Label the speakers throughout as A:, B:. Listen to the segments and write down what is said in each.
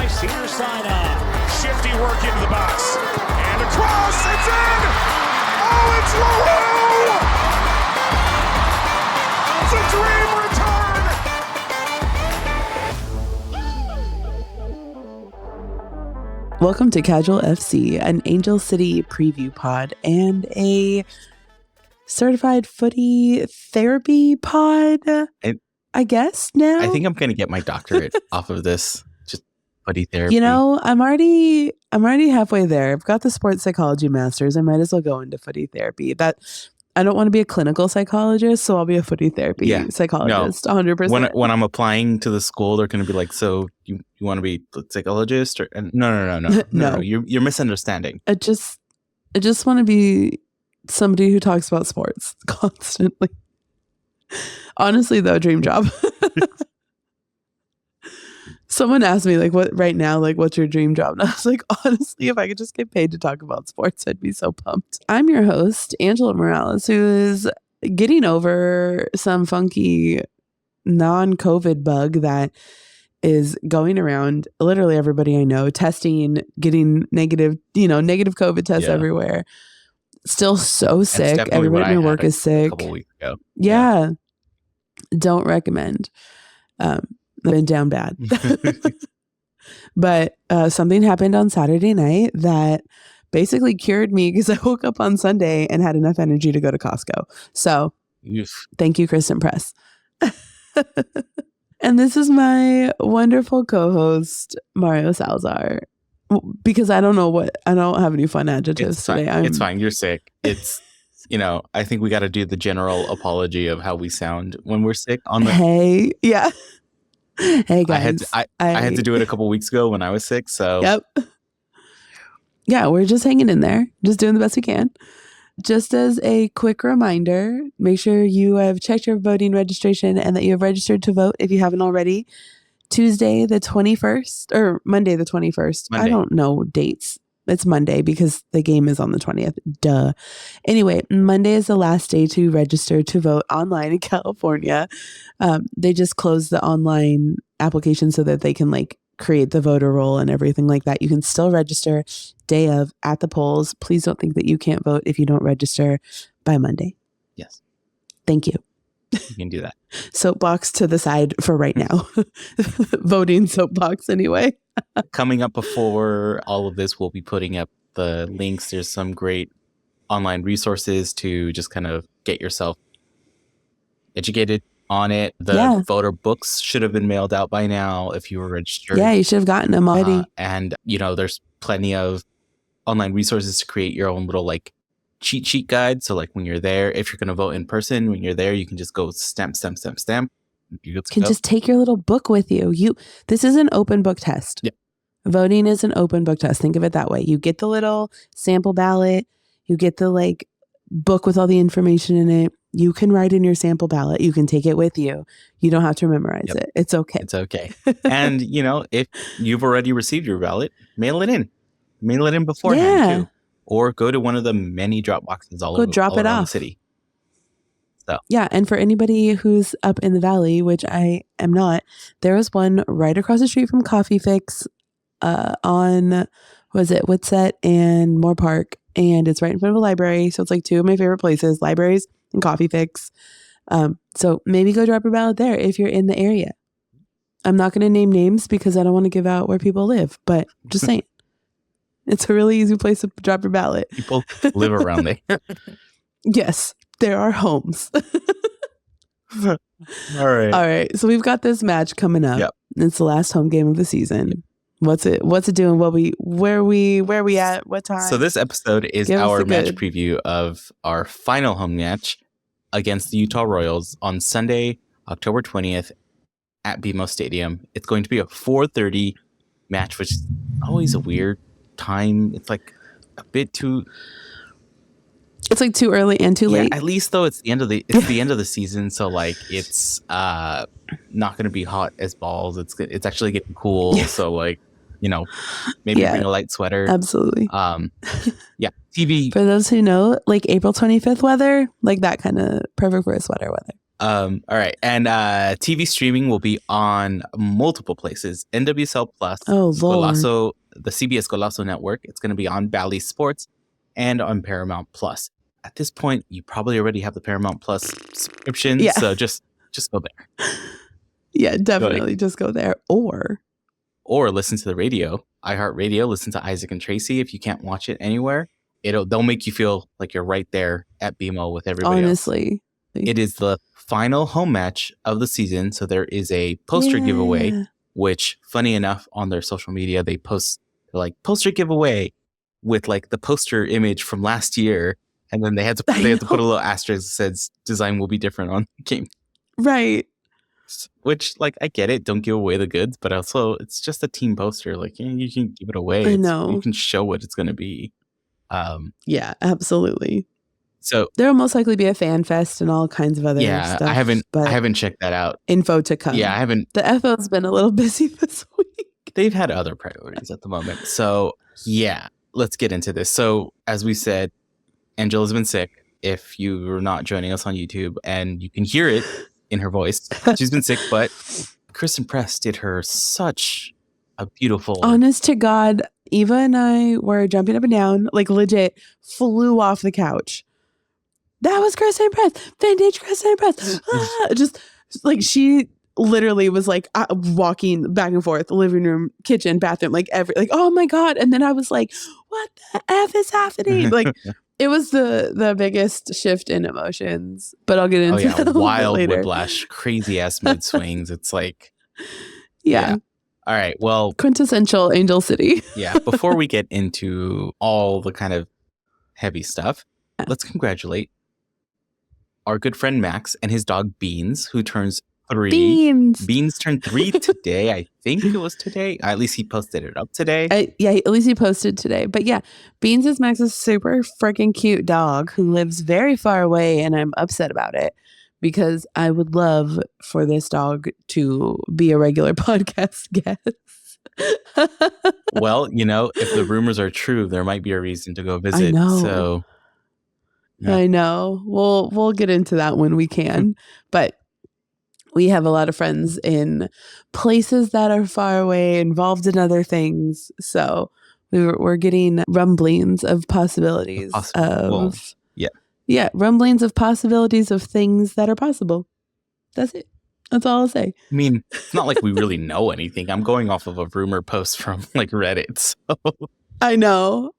A: Nice here, sign up. Shifty work into the box. And across, it's in! Oh, it's LaRue! The dream return!
B: Welcome to Casual FC, an Angel City preview pod and a certified footy therapy pod, I guess now.
C: I think I'm going to get my doctorate off of this. Just footy therapy.
B: You know, I'm already halfway there. I've got the sports psychology master's. I might as well go into footy therapy. I don't want to be a clinical psychologist, so I'll be a footy therapy psychologist, 100%.
C: When I'm applying to the school, they're going to be like, "So you want to be a psychologist?" Or no. You're misunderstanding.
B: I just want to be somebody who talks about sports constantly. Honestly, though, dream job. Someone asked me, what's your dream job? And I was like, honestly, if I could just get paid to talk about sports, I'd be so pumped. I'm your host, Angela Morales, who is getting over some funky non-COVID bug that is going around literally everybody I know, testing, getting negative COVID tests everywhere. Still so sick. Everybody at my work is sick.
C: A couple weeks ago.
B: Yeah. Don't recommend. Been down bad. But something happened on Saturday night that basically cured me because I woke up on Sunday and had enough energy to go to Costco. So thank you, Christen Press. And this is my wonderful co-host, Mario Salazar. Because I don't have any fun adjectives today.
C: It's fine. You're sick. It's, I think we got to do the general apology of how we sound when we're sick. Hey,
B: guys.
C: I had to do it a couple weeks ago when I was sick. So
B: yep. Yeah, we're just hanging in there, just doing the best we can. Just as a quick reminder, make sure you have checked your voting registration and that you have registered to vote if you haven't already. Tuesday the 21st or Monday the 21st. I don't know dates. It's Monday because the game is on the 20th. Duh. Anyway, Monday is the last day to register to vote online in California. They just closed the online application so that they can create the voter roll and everything like that. You can still register day of at the polls. Please don't think that you can't vote if you don't register by Monday.
C: Yes.
B: Thank you.
C: You can do that.
B: Soapbox to the side for right now. Voting soapbox anyway.
C: Coming up before all of this, we'll be putting up the links. There's some great online resources to just kind of get yourself educated on it. The voter books should have been mailed out by now if you were registered.
B: Yeah, you should have gotten them already.
C: And, there's plenty of online resources to create your own little cheat sheet guide. So when you're there, if you're going to vote in person, when you're there, you can just go stamp. You can
B: just take your little book with you. This is an open book test.
C: Yeah.
B: Voting is an open book test. Think of it that way. You get the little sample ballot. You get the book with all the information in it. You can write in your sample ballot. You can take it with you. You don't have to memorize it. It's okay.
C: It's okay. And, if you've already received your ballot, mail it in. Mail it in beforehand too. Or go to one of the many drop boxes all around the city. So. Yeah,
B: and for anybody who's up in the valley, which I am not, there was one right across the street from Coffee Fix on, Woodsett and Moore Park, and it's right in front of a library. So it's two of my favorite places, libraries and Coffee Fix. So maybe go drop your ballot there if you're in the area. I'm not going to name names because I don't want to give out where people live, but just saying. It's a really easy place to drop your ballot.
C: People live around there.
B: Yes, there are homes.
C: All right.
B: So we've got this match coming up.
C: Yep.
B: It's the last home game of the season. What's it doing? Where we at? What time?
C: So this episode is our match preview of our final home match against the Utah Royals on Sunday, October 20th at BMO Stadium. It's going to be a 4:30 match, which is always a weird time. It's a bit too.
B: It's too early and too late.
C: At least though, it's the end of the season, so it's not going to be hot as balls. It's actually getting cool. Yeah. So maybe bring a light sweater.
B: Absolutely.
C: TV.
B: For those who know, April 25th weather, that kind of perfect for a sweater weather.
C: All right. And TV streaming will be on multiple places. NWSL Plus,
B: Oh, Lord.
C: Golazo, the CBS Golazo network. It's going to be on Bally Sports and on Paramount Plus. At this point, you probably already have the Paramount Plus subscription.
B: Yeah.
C: So just go there.
B: Yeah, definitely just go there. Or
C: listen to the radio, iHeartRadio. Listen to Isaac and Tracy. If you can't watch it anywhere, they'll make you feel like you're right there at BMO with everybody
B: honestly.
C: else. It is the final home match of the season. So there is a poster giveaway, which funny enough on their social media, they post like poster giveaway with like the poster image from last year. And then they had to put a little asterisk that says design will be different on the game.
B: Right.
C: Which, like, I get it. Don't give away the goods, but also it's just a team poster. Like, you can give it away.
B: I know.
C: You can show what it's going to be.
B: Yeah, absolutely.
C: So
B: there'll most likely be a fan fest and all kinds of other stuff.
C: I haven't checked that out.
B: Info to come.
C: Yeah, I haven't.
B: The FO's been a little busy this week.
C: They've had other priorities at the moment. So yeah, let's get into this. So as we said, Angela's been sick. If you were not joining us on YouTube, and you can hear it in her voice, she's been sick. But Christen Press did her such a beautiful.
B: Honest to God, Eva and I were jumping up and down, like legit flew off the couch. That was Christen Press, vintage Christen Press. Just like she literally was like walking back and forth, living room, kitchen, bathroom, like oh my God. And then I was like, what the F is happening? Like it was the biggest shift in emotions, but I'll get into that
C: wild
B: later.
C: Whiplash, crazy ass mood swings. It's like,
B: yeah.
C: All right. Well,
B: quintessential Angel City.
C: Yeah. Before we get into all the kind of heavy stuff, let's congratulate our good friend Max and his dog Beans, who turns 3. Beans turned 3 today. I think it was today. At least he posted it up today.
B: At least he posted today. But yeah, Beans is Max's super freaking cute dog who lives very far away, and I'm upset about it because I would love for this dog to be a regular podcast guest.
C: Well, if the rumors are true, there might be a reason to go visit.
B: I know.
C: So
B: yeah. I know. We'll get into that when we can. But we have a lot of friends in places that are far away, involved in other things. So we're getting rumblings of possibilities rumblings of possibilities of things that are possible. That's it. That's all I'll say.
C: I mean, it's not like we really know anything. I'm going off of a rumor post from like Reddit. So.
B: I know.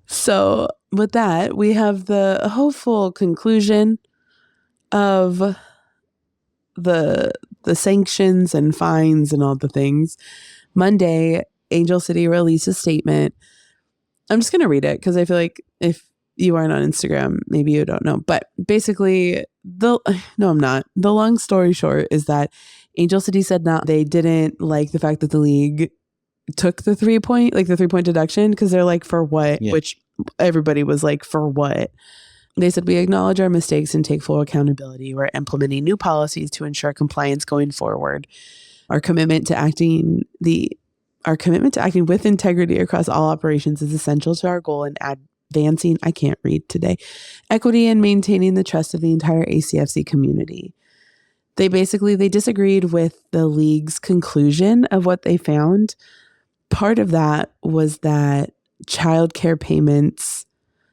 B: So with that, we have the hopeful conclusion of the sanctions and fines and all the things. Monday, Angel City released a statement. I'm just going to read it because I feel like if you aren't on Instagram, maybe you don't know. But basically, no, I'm not. The long story short is that Angel City said they didn't like the fact that the league took the 3-point deduction because they're like, for what? Yeah. Which everybody was like, for what? They said, we acknowledge our mistakes and take full accountability. We're implementing new policies to ensure compliance going forward. Our commitment to acting with integrity across all operations is essential to our goal in advancing, I can't read today, equity and maintaining the trust of the entire ACFC community. They disagreed with the league's conclusion of what they found. Part of that was that childcare payments,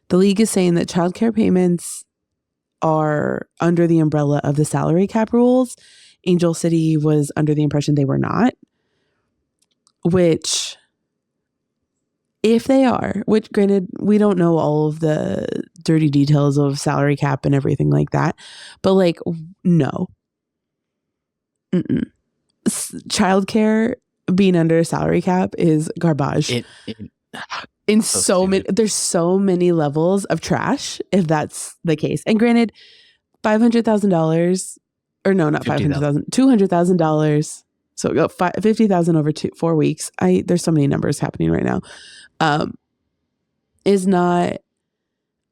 B: the league is saying that childcare payments are under the umbrella of the salary cap rules. Angel City was under the impression they were not, which if they are, which granted, we don't know all of the dirty details of salary cap and everything like that, but like, no. Childcare being under a salary cap is garbage. There's so many levels of trash if that's the case. And granted, $500,000 or no, not $500,000, $200,000. So $50,000 over 4 weeks. There's so many numbers happening right now. Is not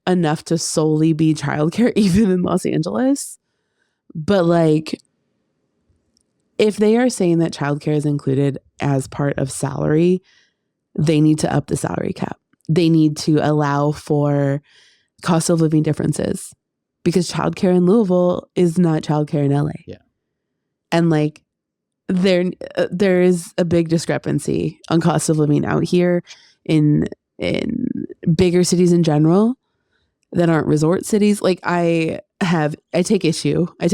B: enough to solely be childcare, even in Los Angeles. But like, if they are saying that childcare is included as part of salary, they need to up the salary cap. They need to allow for cost of living differences. because childcare in Louisville is not childcare in LA.
C: Yeah.
B: And like there is a big discrepancy on cost of living out here in bigger cities in general that aren't resort cities. Like I take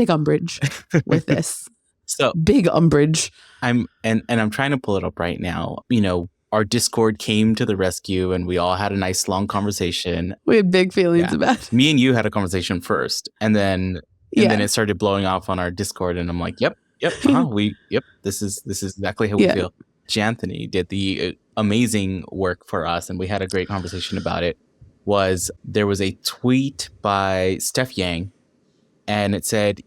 B: umbrage with this.
C: So
B: big umbrage.
C: I'm trying to pull it up right now. You know, our Discord came to the rescue and we all had a nice long conversation.
B: We had big feelings about it.
C: Me and you had a conversation first, and then it started blowing off on our Discord, and I'm like, yep, this is exactly how we feel. Janthony did the amazing work for us, and we had a great conversation about it. There was a tweet by Steph Yang, and it said,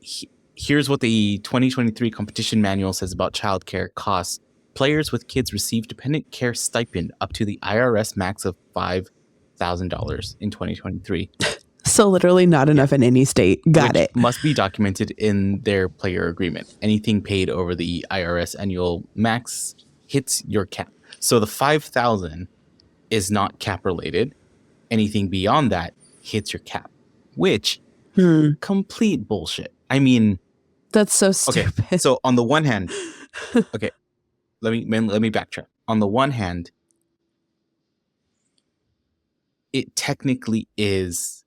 C: here's what the 2023 competition manual says about childcare costs. Players with kids receive dependent care stipend up to the IRS max of $5,000 in 2023.
B: So literally not enough in any state. Got it.
C: Must be documented in their player agreement. Anything paid over the IRS annual max hits your cap. So the $5,000 is not cap related. Anything beyond that hits your cap, which complete bullshit. I mean,
B: that's so stupid.
C: Okay, so on the one hand, okay, let me backtrack. On the one hand, it technically is.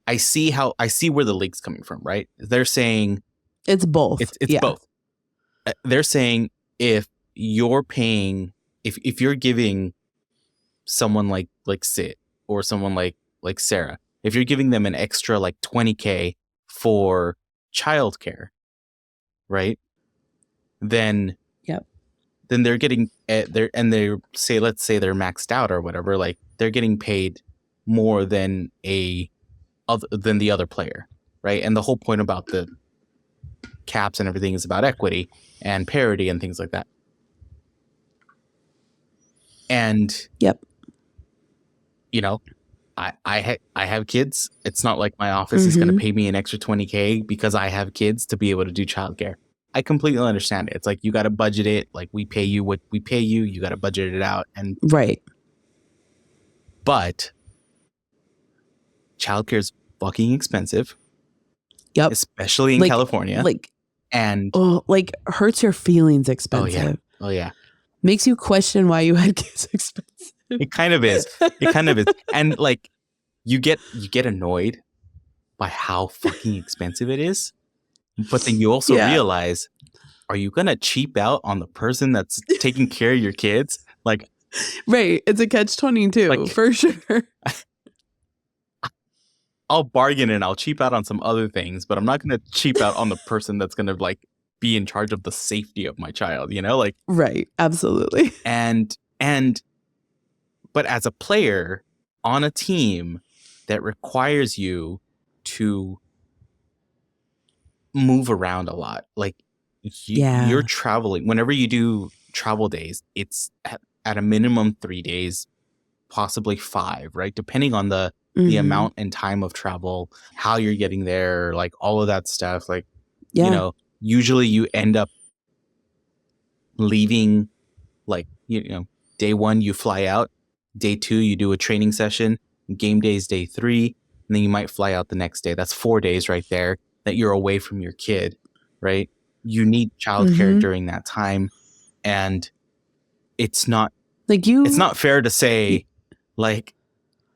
C: I see where the league's coming from, right? They're saying
B: it's both.
C: It's both. They're saying if you're paying, if you're giving someone like Sid or someone like Sarah, if you're giving them an extra like $20,000 for childcare, right? Then they're getting let's say they're maxed out or whatever, like they're getting paid more than the other player, right? And the whole point about the caps and everything is about equity and parity and things like that. And you know, I have kids. It's not like my office is going to pay me an extra $20,000 because I have kids to be able to do childcare. I completely understand it. It's like you got to budget it. Like we pay you what we pay you. You got to budget it out. And
B: right.
C: But childcare is fucking expensive.
B: Yep.
C: Especially in California.
B: Hurts your feelings expensive.
C: Oh yeah.
B: Makes you question why you had kids expensive.
C: It kind of is. And like you get annoyed by how fucking expensive it is. But then you also realize, are you going to cheap out on the person that's taking care of your kids? Like,
B: right. It's a catch-22 like, for sure.
C: I'll bargain and I'll cheap out on some other things, but I'm not going to cheap out on the person that's going to like be in charge of the safety of my child, you know? Like,
B: right. Absolutely.
C: But as a player on a team that requires you to move around a lot, like you're traveling, whenever you do travel days, it's at a minimum 3 days, possibly 5, right? Depending on the amount and time of travel, how you're getting there, like all of that stuff. Like, you know, usually you end up leaving, like, you know, day 1, you fly out. Day 2, you do a training session. Game day is day 3. And then you might fly out the next day. That's 4 days right there that you're away from your kid, right? You need childcare during that time. And it's not it's not fair to say, like,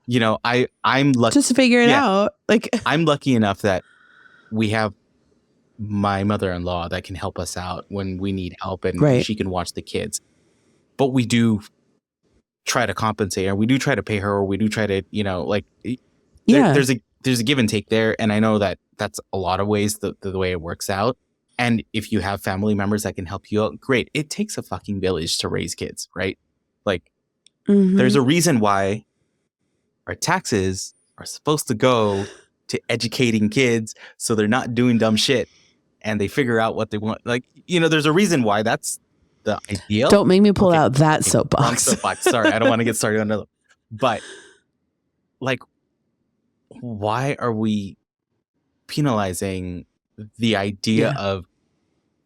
C: you know, I'm lucky.
B: Just to figure it out. Like,
C: I'm lucky enough that we have my mother-in-law that can help us out when we need help, and she can watch the kids. But we do try to compensate her. We do try to pay her, or we do try to, you know, like, there's a give and take there. And I know that that's a lot of ways the way it works out. And if you have family members that can help you out, great. It takes a fucking village to raise kids, right? Like, there's a reason why our taxes are supposed to go to educating kids so they're not doing dumb shit and they figure out what they want. Like, you know, there's a reason why that's the ideal.
B: Don't make me pull out that soapbox.
C: Sorry, I don't want to get started on another. But, like, why are we penalizing the idea of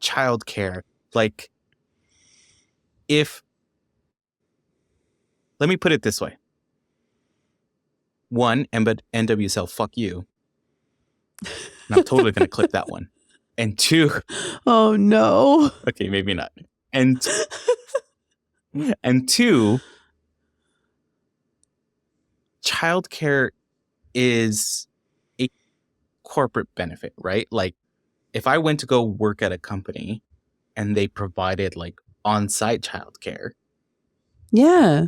C: childcare? Like, let me put it this way. 1, NWSL, fuck you. And I'm totally going to clip that one. And 2,
B: oh no.
C: Okay, maybe not. And 2, childcare is a corporate benefit, right? Like if I went to go work at a company and they provided like on-site childcare.
B: Yeah.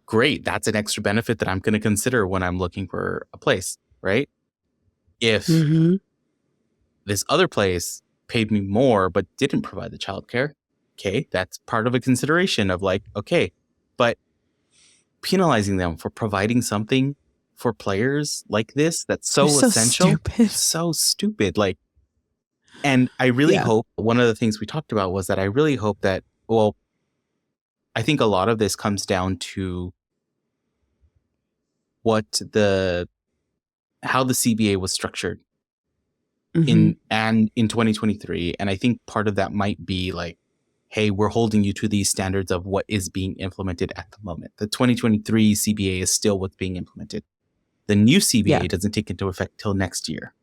C: Great. That's an extra benefit that I'm going to consider when I'm looking for a place, right? If this other place paid me more but didn't provide the childcare, okay, that's part of a consideration of like, okay, but penalizing them for providing something for players like this that's so essential,
B: stupid.
C: so stupid. Like, and I really hope, one of the things we talked about was that I really hope that, well, I think a lot of this comes down to how the CBA was structured in 2023. And I think part of that might be like, hey, we're holding you to these standards of what is being implemented at the moment. The 2023 CBA is still what's being implemented. The new CBA doesn't take into effect till next year,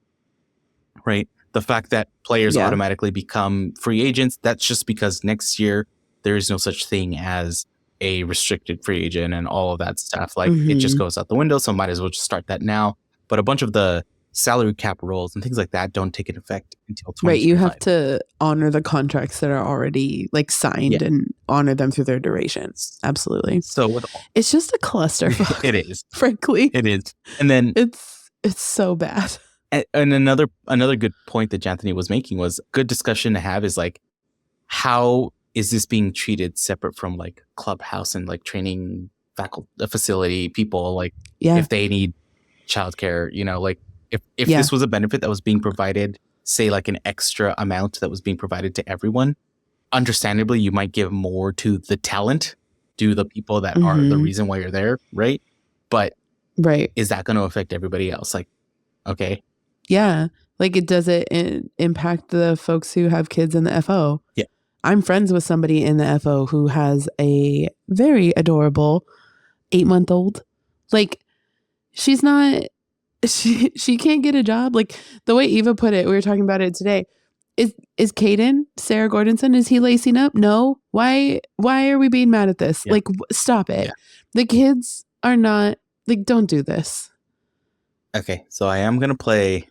C: right? The fact that players automatically become free agents, that's just because next year there is no such thing as a restricted free agent and all of that stuff. Like it just goes out the window. So might as well just start that now. But a bunch of the salary cap rules and things like that don't take into effect until 2025.
B: Right. You have to honor the contracts that are already like signed and honor them through their durations. Absolutely.
C: So
B: it's just a clusterfuck.
C: It is.
B: Frankly.
C: It is. And then
B: it's so bad.
C: And another good point that Janthony was making was good discussion to have is like, how is this being treated separate from like clubhouse and like training facility people? Like if they need childcare, you know, like if this was a benefit that was being provided, say like an extra amount that was being provided to everyone, understandably, you might give more to the talent, to the people that are the reason why you're there, right? But is that going to affect everybody else? Like, okay.
B: Yeah. Like does it impact the folks who have kids in the FO?
C: Yeah.
B: I'm friends with somebody in the FO who has a very adorable 8-month-old. Like she can't get a job. Like the way Eva put it, we were talking about it today. Is Caden, Sarah Gordonson, is he lacing up? No. Why are we being mad at this? Yeah. Like stop it. Yeah. The kids are not like, don't do this.
C: Okay. So I am going to play.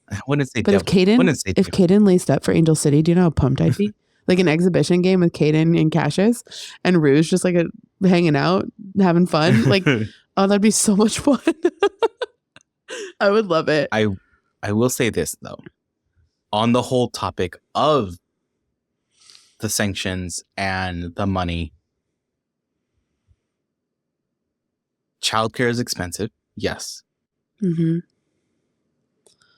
C: I wouldn't say,
B: but if Caden laced up for Angel City, do you know how pumped I'd be? Like an exhibition game with Caden and Cassius and Rouge just like hanging out, having fun. Like, oh, that'd be so much fun. I would love it.
C: I will say this though, on the whole topic of the sanctions and the money, childcare is expensive. Yes.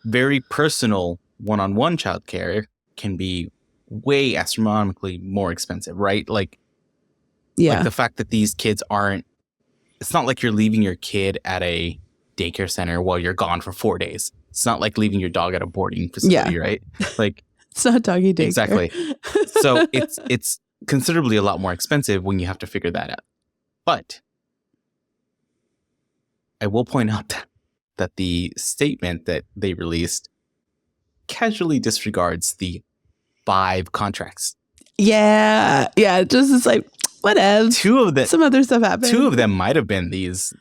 C: Very personal one-on-one childcare can be way astronomically more expensive, right? Like, like the fact that these kids it's not like you're leaving your kid at a daycare center while you're gone for 4 days. It's not like leaving your dog at a boarding facility, right? Like
B: it's not doggy daycare.
C: Exactly. So it's considerably a lot more expensive when you have to figure that out. But I will point out that the statement that they released casually disregards the 5 contracts.
B: Yeah. Yeah. Just it's like, whatever.
C: 2 of them.
B: Some other stuff happened.
C: 2 of them might have been these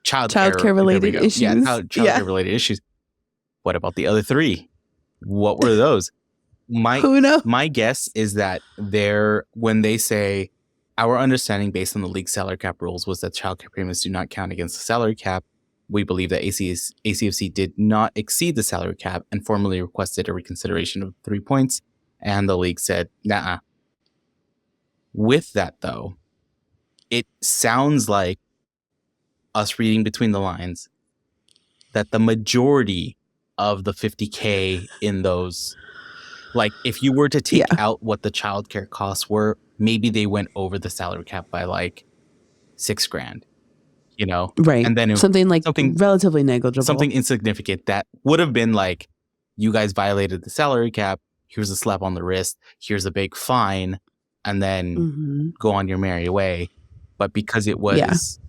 C: childcare
B: related issues.
C: Yeah, childcare related issues. What about the other 3? What were those?
B: Who knows?
C: My guess is that when they say our understanding based on the league salary cap rules was that childcare payments do not count against the salary cap. We believe that ACFC did not exceed the salary cap and formally requested a reconsideration of 3 points. And the league said, nah. With that, though, it sounds like us reading between the lines that the majority of the $50K in those, like if you were to take out what the childcare costs were, maybe they went over the salary cap by like $6,000. You know,
B: right?
C: And then
B: something relatively negligible,
C: something insignificant that would have been like, you guys violated the salary cap. Here's a slap on the wrist. Here's a big fine, and then go on your merry way. But because it was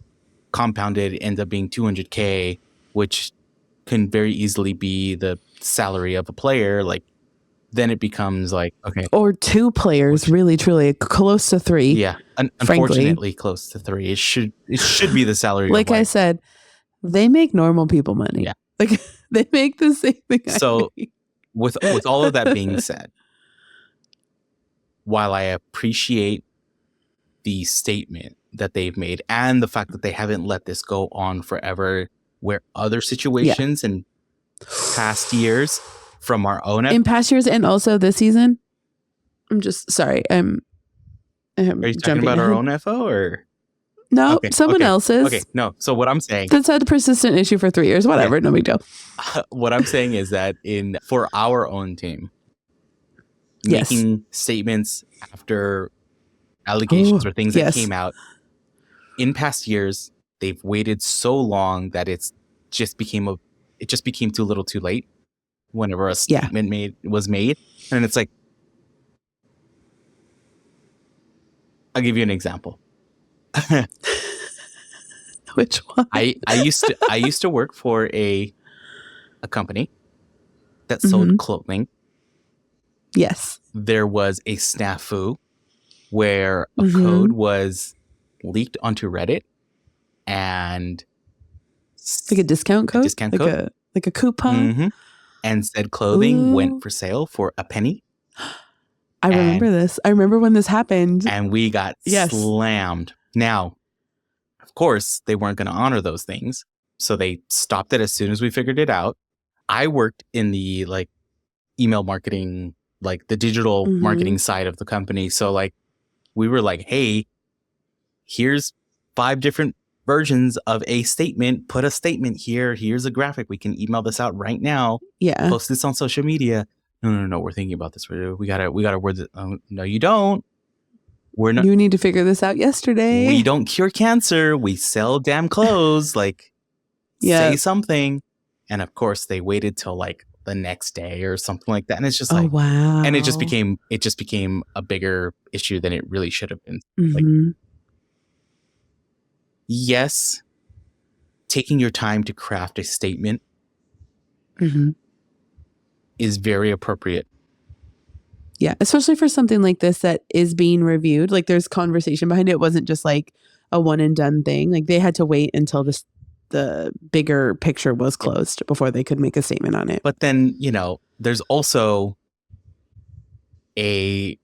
C: compounded, it ended up being $200K, which can very easily be the salary of a player. Like, then it becomes like, okay.
B: Or 2 players, really, truly, close to 3.
C: Yeah. Unfortunately, close to 3. It should be the salary.
B: Like I said, they make normal people money.
C: Yeah.
B: Like, they make the same thing.
C: So with all of that being said, while I appreciate the statement that they've made and the fact that they haven't let this go on forever, where other situations in past years from our own
B: in past years and also this season, I'm just sorry.
C: Are you talking about our own FO or
B: no? Someone else's.
C: Okay, no. So what I'm saying,
B: that's had a persistent issue for 3 years. Whatever, no big deal.
C: What I'm saying is that for our own team, making statements after allegations or things that came out in past years, they've waited so long that it just became too little too late whenever a statement was made. And it's like, I'll give you an example.
B: Which one?
C: I used to work for a company that sold clothing.
B: Yes.
C: There was a snafu where a code was leaked onto Reddit, and
B: like a discount code, like a coupon,
C: and said clothing went for sale for a penny.
B: I remember this. I remember when this happened,
C: and we got slammed. Now, of course, they weren't going to honor those things, so they stopped it as soon as we figured it out. I worked in the email marketing, the digital marketing side of the company, so we were like, hey, here's 5 different versions of a statement. Put a statement here. Here's a graphic. We can email this out right now.
B: Yeah.
C: Post this on social media. No. We're thinking about this. We gotta word it. No, you don't. We're not.
B: You need to figure this out yesterday.
C: We don't cure cancer. We sell damn clothes. Say something. And of course, they waited till the next day or something like that. And it's just
B: wow.
C: And it just became a bigger issue than it really should have been. Yes, taking your time to craft a statement is very appropriate.
B: Yeah, especially for something like this that is being reviewed. There's conversation behind it. It wasn't just a one and done thing. They had to wait until the bigger picture was closed before they could make a statement on it.
C: But then, there's also a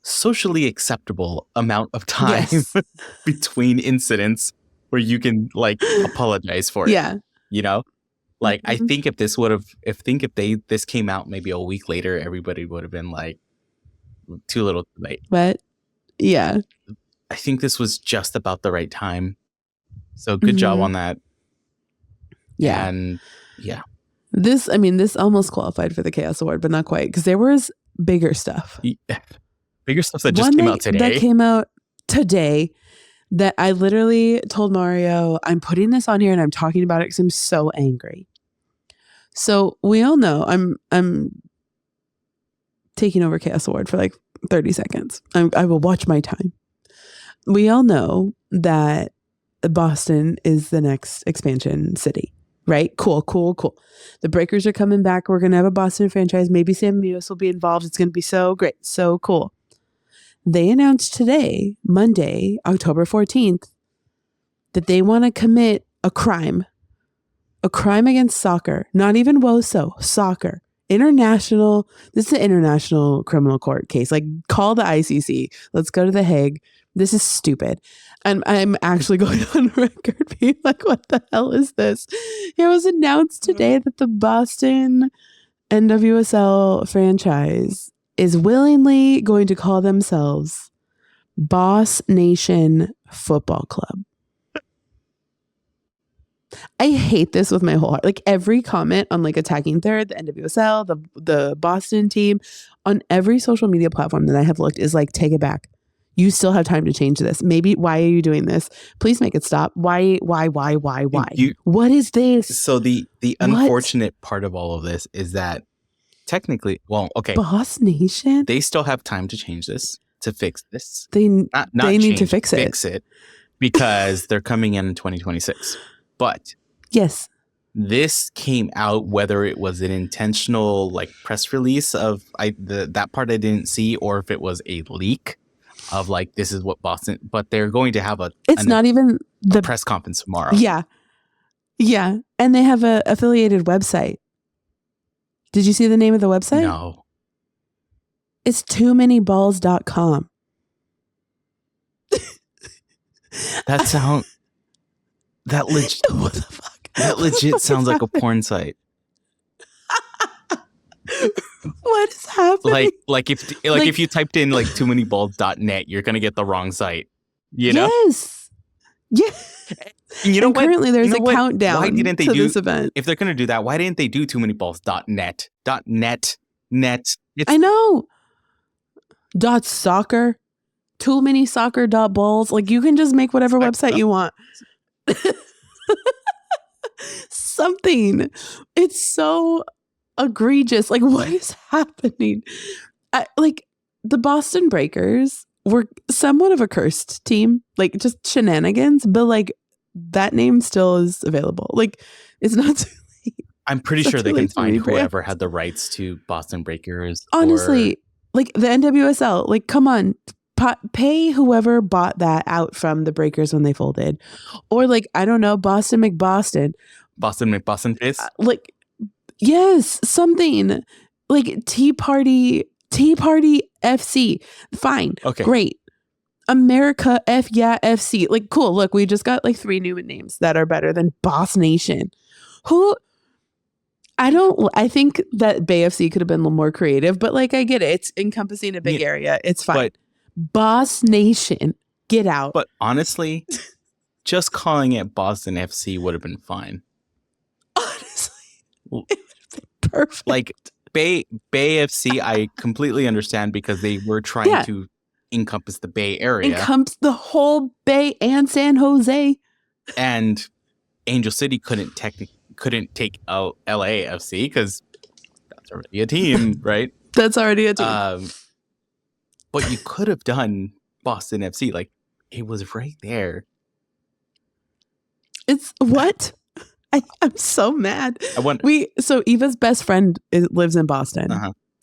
C: socially acceptable amount of time between incidents where you can apologize for it.
B: Yeah.
C: I think if this came out maybe a week later, everybody would have been too little too late.
B: But yeah.
C: I think this was just about the right time. So good job on that.
B: Yeah.
C: And yeah.
B: This almost qualified for the Chaos Award, but not quite, because there was bigger stuff.
C: Bigger stuff that just came out today.
B: That came out today that I literally told Mario, I'm putting this on here and I'm talking about it because I'm so angry. So we all know I'm taking over Chaos Award for 30 seconds. I will watch my time. We all know that Boston is the next expansion city, right? Cool. The Breakers are coming back. We're going to have a Boston franchise. Maybe Sam Mewis will be involved. It's going to be so great. So cool. They announced today, Monday, October 14th, that they want to commit a crime against soccer. Not even WOSO, soccer. International. This is an international criminal court case. Call the ICC. Let's go to The Hague. This is stupid. And I'm actually going on record being what the hell is this? It was announced today that the Boston NWSL franchise is willingly going to call themselves Boss Nation Football Club. I hate this with my whole heart. Every comment on attacking third, the NWSL, the Boston team, on every social media platform that I have looked is take it back. You still have time to change this. Maybe, why are you doing this? Please make it stop. Why? What is this?
C: So the unfortunate part of all of this is that technically,
B: Boss Nation?
C: They still have time to change this, to fix this.
B: They need to fix it.
C: Fix it because they're coming in 2026. But
B: Yes.
C: This came out, whether it was an intentional like press release of that part I didn't see, or if it was a leak of like, this is what Boston, but they're going to have a press conference tomorrow.
B: Yeah. Yeah. And they have a affiliated website. Did you see the name of the website?
C: No.
B: It's toomanyballs.com.
C: What the fuck? That legit sounds like a porn site.
B: What is happening?
C: Like if you typed in like toomanyballs.net, you're gonna get the wrong site. You know?
B: Yes. Yeah.
C: And you know what?
B: Currently there's a countdown
C: why didn't they
B: to
C: do
B: this event.
C: If they're gonna do that, why didn't they do toomanyballs.net? .net.
B: I know. .soccer. Too many soccer.balls. Like you can just make whatever website you want. Something. It's so egregious. Like what is happening? Like the Boston Breakers were somewhat of a cursed team. Like just shenanigans, but like that name still is available. Like it's not too late.
C: I'm pretty sure they can find whoever had the rights to Boston Breakers.
B: Honestly, like the NWSL, like come on. Pay whoever bought that out from the Breakers when they folded. Or like, I don't know, Boston McBoston.
C: Boston McBoston face?
B: Like, yes, something. Like Tea Party FC. Fine.
C: Okay.
B: Great. America FC. Like, cool. Look, we just got like 3 new names that are better than Boss Nation. I think that Bay FC could have been a little more creative, but like, I get it. It's encompassing a big area. It's fine. But Boss Nation, get out.
C: But honestly, just calling it Boston FC would have been fine.
B: Honestly, it would have been perfect.
C: Like Bay FC, I completely understand because they were trying to encompass the Bay Area.
B: Encompass the whole Bay and San Jose.
C: And Angel City couldn't take out LAFC because that's already a team, right?
B: That's already a team.
C: But you could have done Boston FC. Like, it was right there.
B: It's what? I'm so mad. So Eva's best friend lives in Boston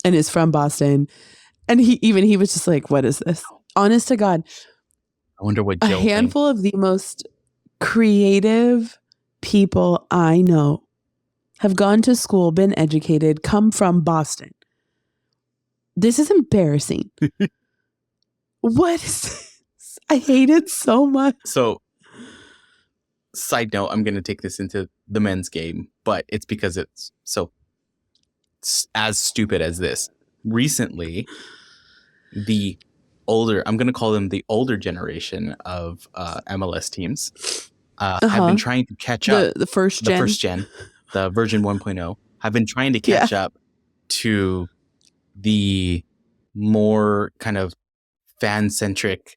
B: and is from Boston. And he was just like, what is this? Honest to God.
C: I wonder what
B: Joe handful of the most creative people I know have gone to school, been educated, come from Boston. This is embarrassing. What is this? I hate it so much.
C: So, side note, I'm going to take this into the men's game, but it's because it's so as stupid as this. Recently, I'm going to call them the older generation of MLS teams, have been trying to catch up.
B: The first gen,
C: the version 1.0, have been trying to catch up to the more kind of fan-centric,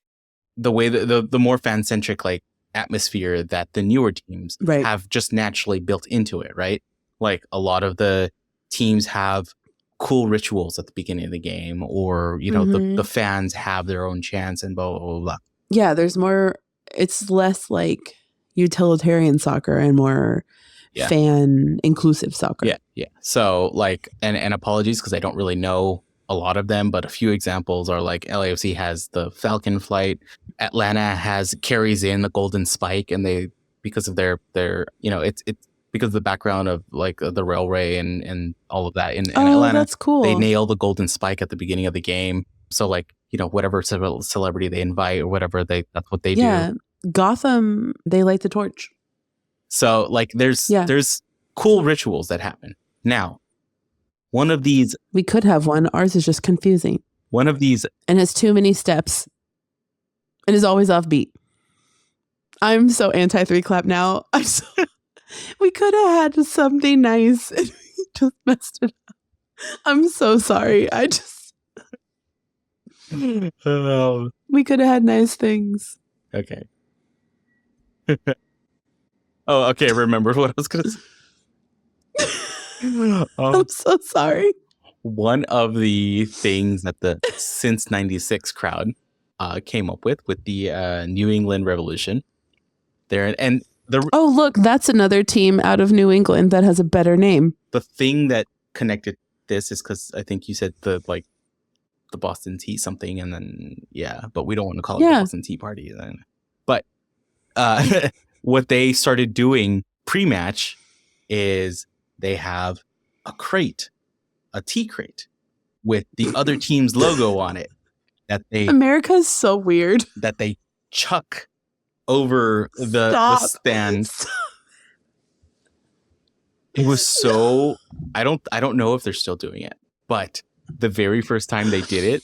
C: the way the more fan-centric like atmosphere that the newer teams have just naturally built into it, right? Like a lot of the teams have cool rituals at the beginning of the game, or you know, the fans have their own chants and blah blah blah.
B: Yeah, there's more. It's less like utilitarian soccer and more fan inclusive soccer.
C: Yeah. So like, and apologies because I don't really know a lot of them, but a few examples are like LAFC has the Falcon Flight, Atlanta carries in the Golden Spike, and they, because of their you know, it's because of the background of like the railway and all of that in Atlanta.
B: That's cool.
C: They nail the Golden Spike at the beginning of the game, so like, you know, whatever celebrity they invite or whatever, that's what they do.
B: Gotham, they light the torch.
C: So like there's cool rituals that happen. Now, one of these...
B: We could have one. Ours is just confusing.
C: One of these...
B: And has too many steps. And is always offbeat. I'm so anti-3 clap now. We could have had something nice and we just messed it up. I'm so sorry. We could have had nice things.
C: Okay. Oh, okay. I remembered what I was going to say.
B: I'm so sorry.
C: One of the things that the Since 96 crowd came up with the New England Revolution there, and
B: Oh, look, that's another team out of New England that has a better name.
C: The thing that connected this is because I think you said the Boston Tea something, and then but we don't want to call it the Boston Tea Party then. But what they started doing pre-match is they have a tea crate with the other team's logo on it
B: America's so weird
C: that they chuck over the stand. It was so I don't know if they're still doing it, but the very first time they did it,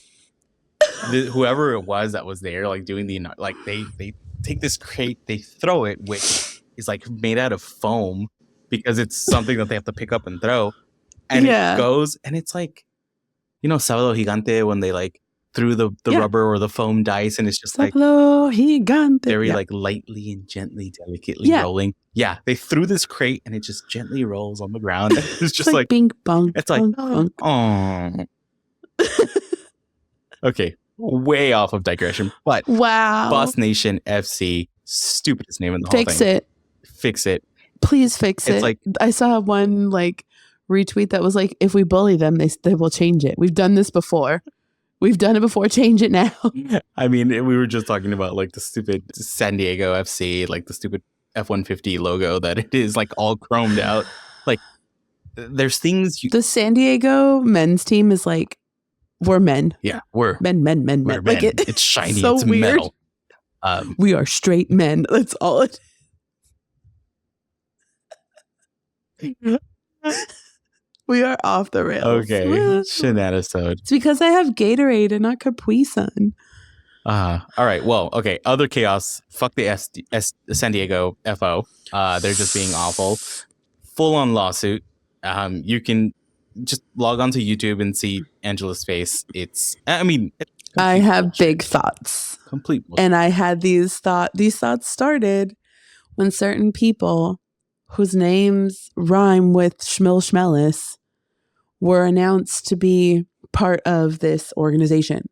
C: whoever it was that was there, like doing they take this crate, they throw it, which is like made out of foam because it's something that they have to pick up and throw, and it goes, and it's like, Sábado Gigante when they like threw the rubber or the foam dice, and it's just
B: Sábado Gigante.
C: Very like lightly and gently, delicately rolling. Yeah, they threw this crate and it just gently rolls on the ground. It's just like
B: bing bong.
C: It's like oh. Okay, way off of digression, but
B: wow,
C: Boss Nation FC, stupidest name in the whole thing. Fix it.
B: Please fix it.
C: It's like
B: I saw one like retweet that was like, if we bully them, they will change it. We've done this before. We've done it before. Change it now.
C: I mean, we were just talking about like the stupid San Diego FC, like the stupid F-150 logo that it is like all chromed out. Like there's things
B: the San Diego men's team is like, we're men.
C: Yeah, we're
B: men.
C: We're men.
B: Like
C: it's shiny.
B: So
C: it's
B: weird.
C: metal.
B: We are straight men. That's all it. We are off the rails.
C: Okay, shenanisode.
B: It's because I have Gatorade and not Capri Sun.
C: All right. Well, okay. Other chaos. Fuck the San Diego FO. They're just being awful. Full on lawsuit. You can just log on to YouTube and see Angela's face. I
B: have big thoughts.
C: Complete bullshit.
B: And I had these thoughts started when certain people whose names rhyme with Schmellis were announced to be part of this organization.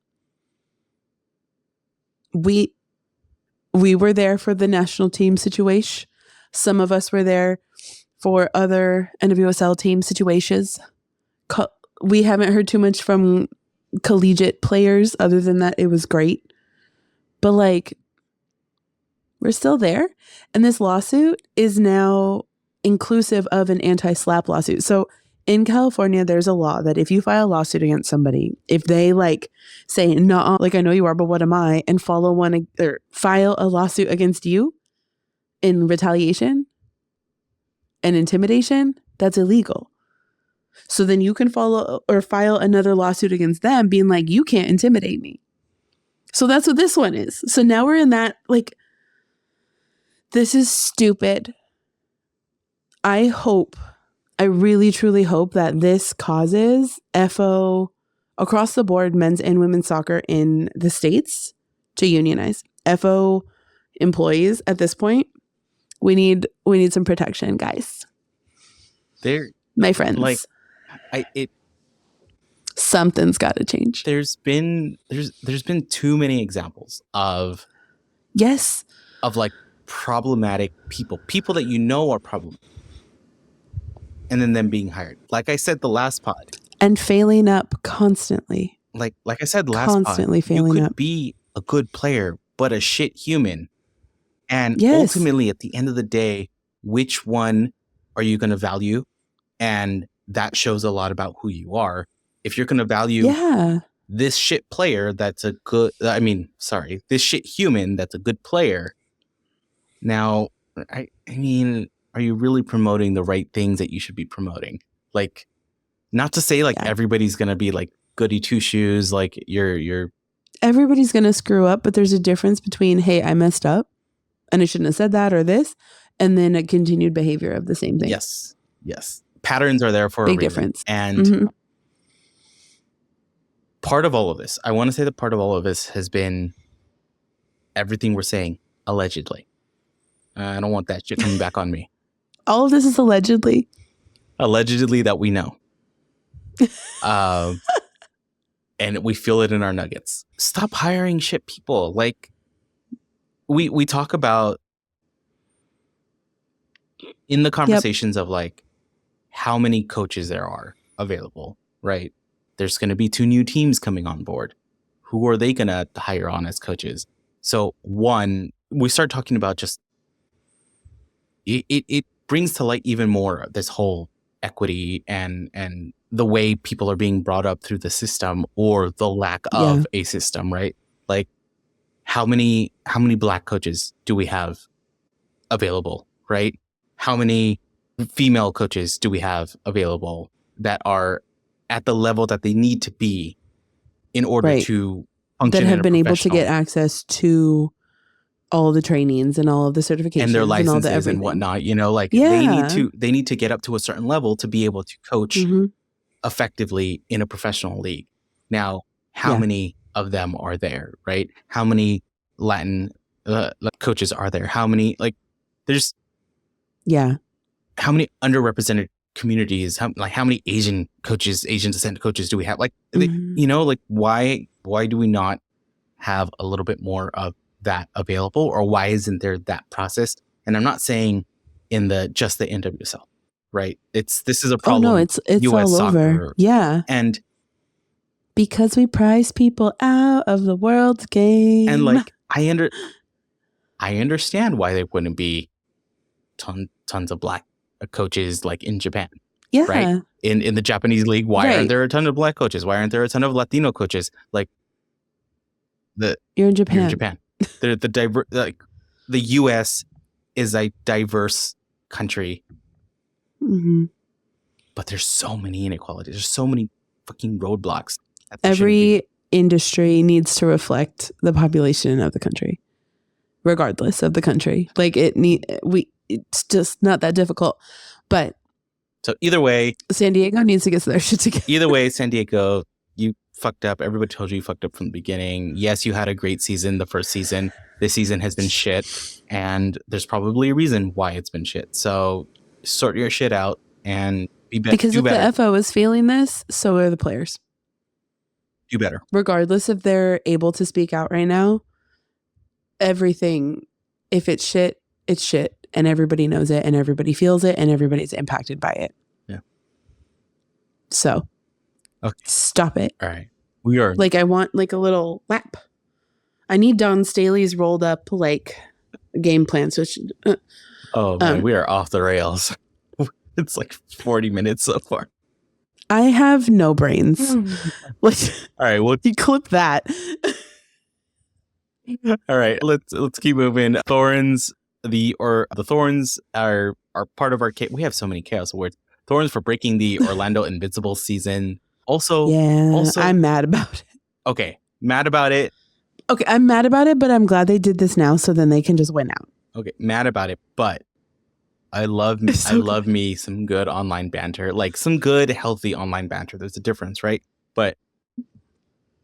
B: We were there for the national team situation. Some of us were there for other NWSL team situations. We haven't heard too much from collegiate players other than that it was great. But like, we're still there. And this lawsuit is now inclusive of an anti-slap lawsuit. So in California, there's a law that if you file a lawsuit against somebody, if they like say, no, like I know you are, but what am I? And file a lawsuit against you in retaliation and intimidation, that's illegal. So then you can file another lawsuit against them being like, you can't intimidate me. So that's what this one is. So now we're in that, like, this is stupid. I really, truly hope that this causes FO across the board, men's and women's soccer in the States to unionize. FO employees at this point, we need some protection, guys. My friends.
C: Like,
B: something's got to change.
C: There's been too many examples of like problematic people that you know are problematic, and then them being hired. Like I said the last pod,
B: and failing up constantly.
C: Like I said last
B: constantly
C: pod,
B: failing
C: you could
B: up.
C: Be a good player but a shit human, and ultimately at the end of the day, which one are you going to value? And that shows a lot about who you are. If you're going to value this shit player that's a good, this shit human that's a good player. Now, I mean, are you really promoting the right things that you should be promoting? Like, not to say like everybody's going to be like goody two shoes, like you're.
B: Everybody's going to screw up, but there's a difference between, hey, I messed up and I shouldn't have said that or this, and then a continued behavior of the same thing.
C: Yes. Patterns are there for a reason.
B: Big difference.
C: And part of all of this, I want to say that part of all of this has been everything we're saying, allegedly. I don't want that shit coming back on me.
B: All of this is allegedly.
C: Allegedly that we know. And we feel it in our nuggets. Stop hiring shit people. Like, we talk about in the conversations of like how many coaches there are available, right? There's going to be 2 new teams coming on board. Who are they going to hire on as coaches? So one, we start talking about just it brings to light even more this whole equity and the way people are being brought up through the system or the lack of a system, right? Like how many black coaches do we have available, right? How many female coaches do we have available that are at the level that they need to be in order to function
B: that have been able to get access to all of the trainings and all of the certifications
C: and their licenses
B: and, all
C: and whatnot, you know, like they need to get up to a certain level to be able to coach effectively in a professional league. Now, how many of them are there, right? How many Latin coaches are there? How many, like, there's, how many underrepresented communities, how many Asian descent coaches do we have? Like, you know, like why do we not have a little bit more of that available, or why isn't there that process? And I'm not saying in just the NWSL, right? This is a problem.
B: Oh no, it's
C: US
B: all
C: soccer,
B: over. Yeah.
C: And
B: because we prize people out of the world's game.
C: And like I understand why there wouldn't be tons of black coaches like in Japan.
B: Yeah.
C: Right? In the Japanese league, why aren't there a ton of black coaches? Why aren't there a ton of Latino coaches? Like
B: You're in Japan.
C: You're in Japan. The US is a diverse country. But there's so many inequalities. There's so many fucking roadblocks.
B: Every industry needs to reflect the population of the country, regardless of the country. Like it's just not that difficult. But
C: so either way,
B: San Diego needs to get their shit together.
C: Either way, San Diego, you fucked up. Everybody told you fucked up from the beginning. Yes, you had a great season the first season. This season has been shit, and there's probably a reason why it's been shit. So sort your shit out and be better.
B: Because if the FO is feeling this, so are the players.
C: Do better.
B: Regardless if they're able to speak out right now, everything, if it's shit, it's shit. And everybody knows it, and everybody feels it, and everybody's impacted by it.
C: Yeah.
B: So, stop it.
C: All right. We are
B: like, I want like a little lap. I need Don Staley's rolled up like game plan. So,
C: oh man, we are off the rails. It's like 40 minutes so far.
B: I have no brains. Like,
C: all right, well,
B: you clip that.
C: All right, let's keep moving. Thorns. The Thorns are part of our we have so many chaos awards. Thorns for breaking the Orlando Invincible season. Also,
B: I'm mad about it.
C: Okay, mad about it.
B: Okay, I'm mad about it, but I'm glad they did this now, so then they can just win out.
C: Okay, mad about it, but I love me some good online banter, like some good healthy online banter. There's a difference, right? But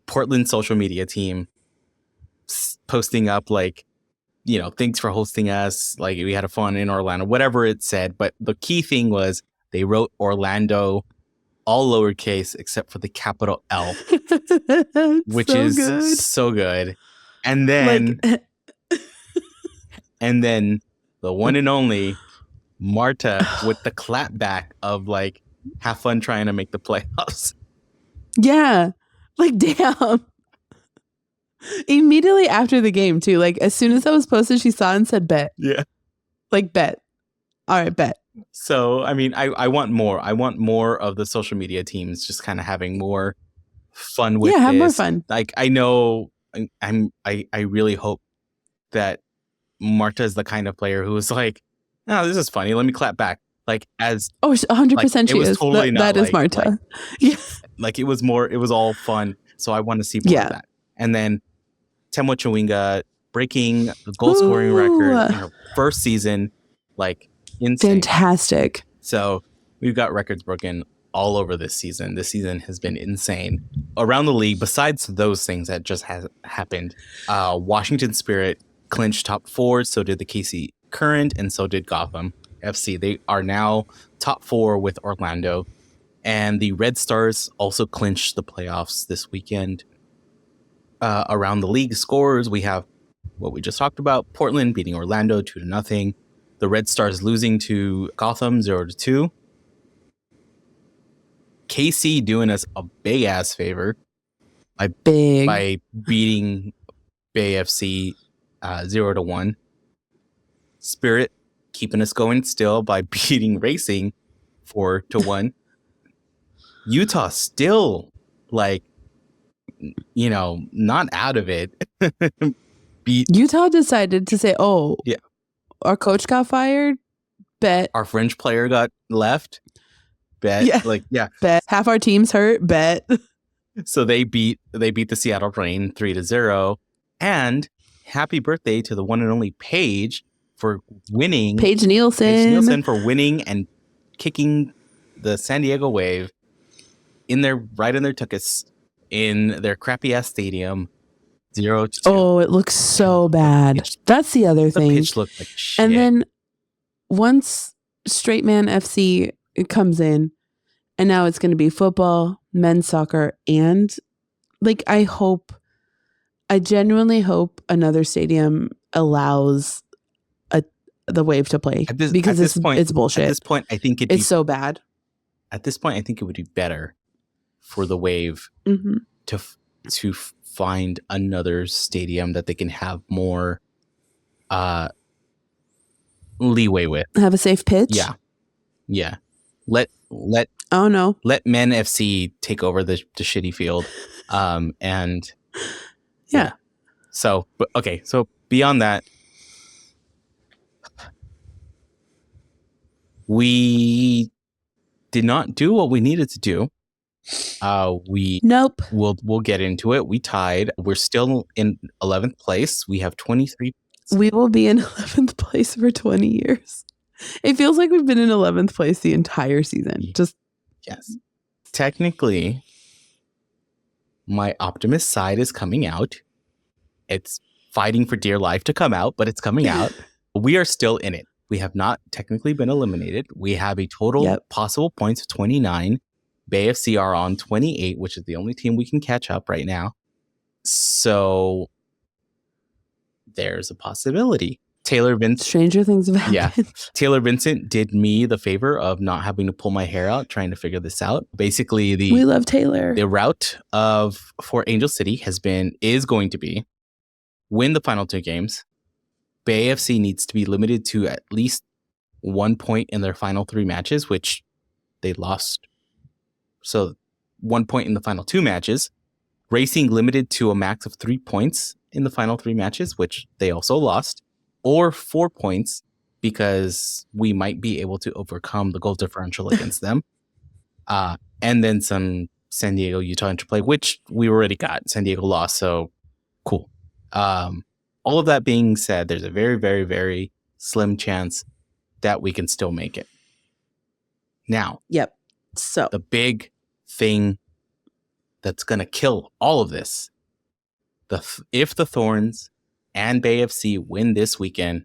C: Portland social media team posting up like, you know, thanks for hosting us. Like, we had a fun in Orlando, whatever it said. But the key thing was they wrote Orlando all lowercase except for the capital L, which is so good. And then, and then the one and only Marta with the clapback of like, have fun trying to make the playoffs.
B: Yeah. Like, damn. Immediately after the game too, like as soon as that was posted, she saw and said bet.
C: Yeah.
B: Like bet. All right, bet.
C: So I mean, I want more. I want more of the social media teams just kind of having more fun with
B: have more fun.
C: Like, I know I really hope that Marta is the kind of player who is like, oh, this is funny, let me clap back. Like, as
B: 100% she is.
C: Totally
B: that is Marta. Yeah.
C: Like it was all fun. So I want to see more of that. And then Temo Chawinga breaking the goal scoring record in her first season, like insane.
B: Fantastic.
C: So we've got records broken all over this season. This season has been insane around the league. Besides those things that just has happened, Washington Spirit clinched top 4. So did the KC Current, and so did Gotham FC. They are now top 4 with Orlando, and the Red Stars also clinched the playoffs this weekend. Around the league scores, we have what we just talked about: Portland beating Orlando 2-0. the Red Stars losing to Gotham 0-2. KC doing us a big ass favor by beating Bay FC 0-1. Spirit keeping us going still by beating Racing 4-1. Utah still like, you know, not out of it.
B: Utah decided to say, "Oh, yeah, our coach got fired. Bet
C: our French player got left. Bet,
B: bet half our team's hurt. Bet."
C: So they beat the Seattle Reign 3-0, and happy birthday to the one and only Paige for winning.
B: Paige Nielsen
C: for winning and kicking the San Diego Wave in their tuchus in their crappy ass stadium 0-2.
B: Oh, it looks so bad. That's the other thing.
C: The pitch looked like shit.
B: And then once Straight Man FC comes in, and now it's going to be football, men's soccer, and like I genuinely hope another stadium allows the Wave to play because it's bullshit.
C: At this point, I think
B: it's so bad.
C: At this point, I think it would be better for the Wave to find another stadium that they can have more leeway with.
B: Have a safe pitch.
C: Yeah. Let Men FC take over the shitty field, and
B: yeah.
C: So beyond that, we did not do what we needed to do.
B: Nope.
C: We'll get into it. We tied. We're still in 11th place. We have 23.
B: We will be in 11th place for 20 years. It feels like we've been in 11th place the entire season.
C: Yes. Technically, my optimist side is coming out. It's fighting for dear life to come out, but it's coming out. We are still in it. We have not technically been eliminated. We have a total possible points of 29. Bay FC are on 28, which is the only team we can catch up right now. So there's a possibility. Taylor Vincent.
B: Stranger things have happened.
C: Yeah. Taylor Vincent did me the favor of not having to pull my hair out trying to figure this out. Basically,
B: we love Taylor.
C: The route for Angel City is going to be win the final 2 games. Bay FC needs to be limited to at least 1 point in their final 3 matches, which they lost. So 1 point in the final 2 matches. Racing limited to a max of 3 points in the final 3 matches, which they also lost. Or 4 points because we might be able to overcome the goal differential against them. And then some San Diego, Utah interplay, which we already got. San Diego lost, so cool. All of that being said, there's a very, very, very slim chance that we can still make it. Now,
B: so
C: the big thing that's going to kill all of this, if the Thorns and Bay FC win this weekend,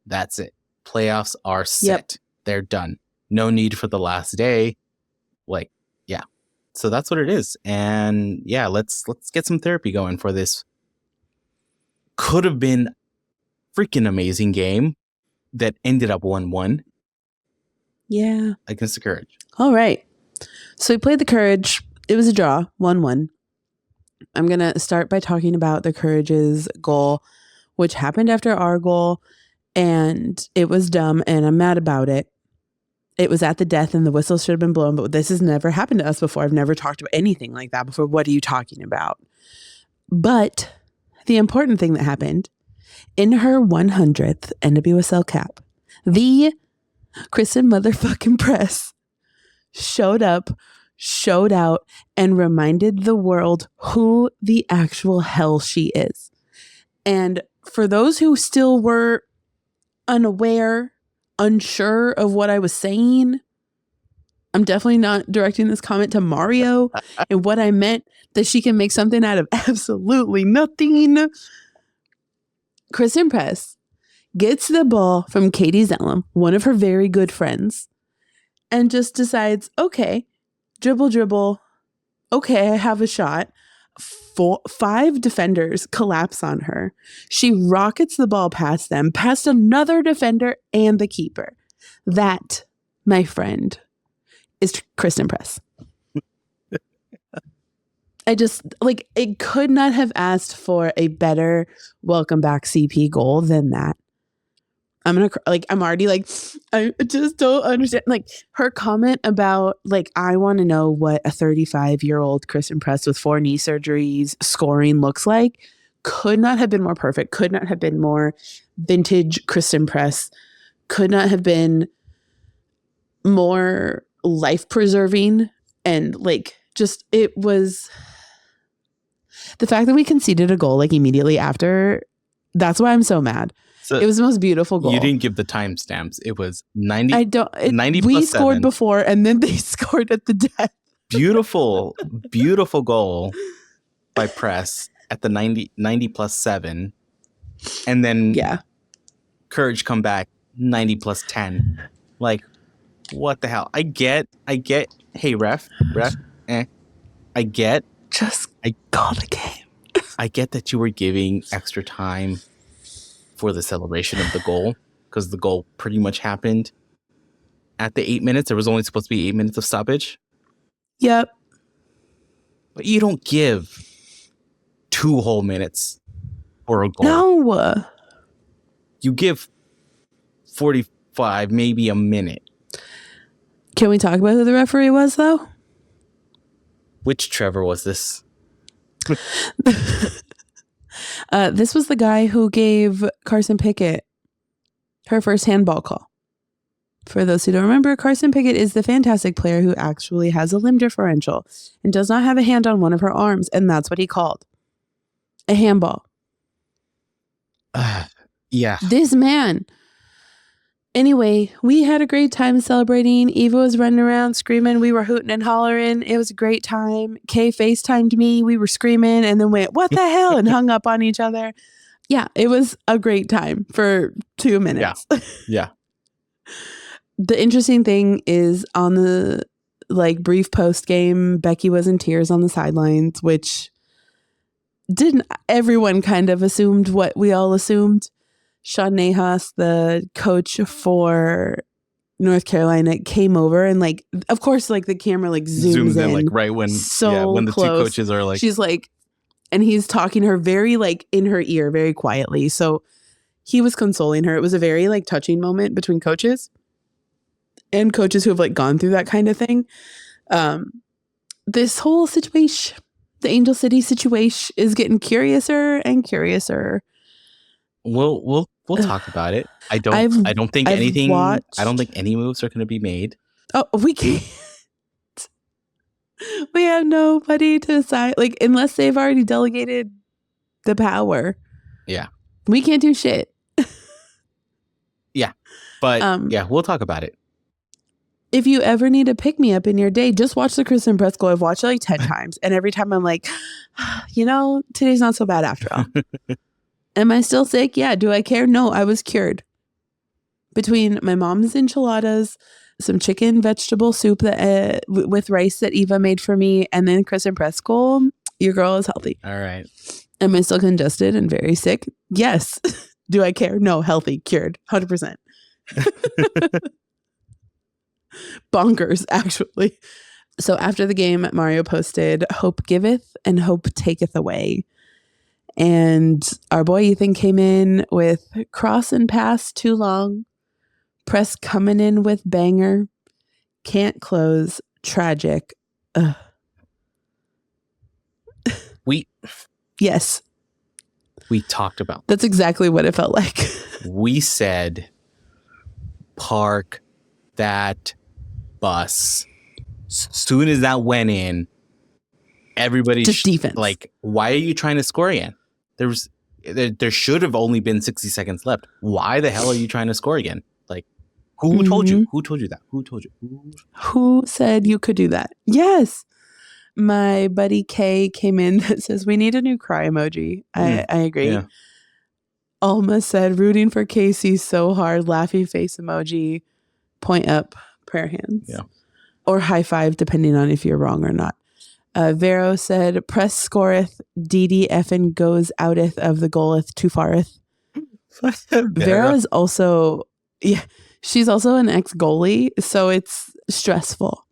C: that's it. Playoffs are set. They're done. No need for the last day. So that's what it is. And let's get some therapy going for this. Could have been freaking amazing game that ended up 1-1.
B: Yeah.
C: Against the Courage.
B: All right. So we played the Courage. It was a draw, 1-1. I'm going to start by talking about the Courage's goal, which happened after our goal, and it was dumb, and I'm mad about it. It was at the death, and the whistle should have been blown, but this has never happened to us before. I've never talked about anything like that before. What are you talking about? But the important thing that happened, in her 100th NWSL cap, the Christen motherfucking Press showed up, showed out, and reminded the world who the actual hell she is. And for those who still were unaware, unsure of what I was saying, I'm definitely not directing this comment to Mario and what I meant that she can make something out of absolutely nothing. Christen Press gets the ball from Katie Zellum, one of her very good friends, and just decides, okay, dribble. Okay, I have a shot. 5 defenders collapse on her. She rockets the ball past them, past another defender and the keeper. That, my friend, is Christen Press. I just, like, it could not have asked for a better welcome back CP goal than that. I'm going to, like, I'm already like, I just don't understand. Like, her comment about, like, I want to know what a 35-year-old Christen Press with 4 knee surgeries scoring looks like could not have been more perfect, could not have been more vintage Christen Press, could not have been more life-preserving. And, like, just, it was... The fact that we conceded a goal, like, immediately after, that's why I'm so mad. So it was the most beautiful goal.
C: You didn't give the timestamps. It was 90.
B: 90 we plus scored 7. Before, and then they scored at the death.
C: Beautiful goal by Press at the 90 plus 7. And then Courage come back 90 plus 10. Like, what the hell? I get, hey, ref, I get.
B: Just call the game.
C: I get that you were giving extra time for the celebration of the goal because the goal pretty much happened at the 8 minutes. There was only supposed to be 8 minutes of stoppage.
B: Yep.
C: But you don't give 2 whole minutes for a goal.
B: No.
C: You give 45, maybe a minute.
B: Can we talk about who the referee was, though?
C: Which Trevor was this?
B: This was the guy who gave Carson Pickett her first handball call. For those who don't remember, Carson Pickett is the fantastic player who actually has a limb differential and does not have a hand on one of her arms, and that's what he called a handball.
C: Yeah.
B: This man. Anyway, we had a great time celebrating. Eva was running around screaming. We were hooting and hollering. It was a great time. Kay FaceTimed me. We were screaming and then went, what the hell? And hung up on each other. Yeah, it was a great time for 2 minutes.
C: Yeah.
B: The interesting thing is on the brief post game, Becky was in tears on the sidelines, which didn't everyone kind of assumed what we all assumed. Sean Nahas, the coach for North Carolina, came over and of course, the camera zooms in
C: right when when the
B: close.
C: 2 coaches are
B: she's and he's talking to her very in her ear, very quietly. So he was consoling her. It was a very touching moment between coaches and coaches who have gone through that kind of thing. This whole situation, the Angel City situation, is getting curiouser and curiouser.
C: We'll talk about it. I don't think any moves are going to be made.
B: Oh, we can't. We have nobody to decide. Unless they've already delegated the power.
C: Yeah.
B: We can't do shit.
C: Yeah. But we'll talk about it.
B: If you ever need a pick-me-up in your day, just watch the Christen Press goal. I've watched it 10 times. And every time I'm today's not so bad after all. Am I still sick? Yeah. Do I care? No, I was cured. Between my mom's enchiladas, some chicken vegetable soup that with rice that Eva made for me, and then Christen Press goal, your girl is healthy.
C: All right.
B: Am I still congested and very sick? Yes. Do I care? No, healthy, cured, 100%. Bonkers, actually. So after the game, Mario posted, "Hope giveth and hope taketh away." And our boy Ethan came in with cross and pass too long. Press coming in with banger. Can't close. Tragic. Ugh. Yes.
C: We talked about
B: That's exactly what it felt like.
C: We said, park that bus. Soon as that went in, everybody
B: just defense.
C: Why are you trying to score again? There should have only been 60 seconds left. Why the hell are you trying to score again? Who told you? Who told you that? Who told you?
B: Who said you could do that? Yes. My buddy Kay came in that says, we need a new cry emoji. I agree. Yeah. Alma said, rooting for Casey so hard, laughy face emoji, point up, prayer hands.
C: Yeah.
B: Or high five, depending on if you're wrong or not. Vero said, Press scoreth, DD effing goes outeth of the goaleth too fareth. Vero is also, yeah, she's also an ex-goalie, so it's stressful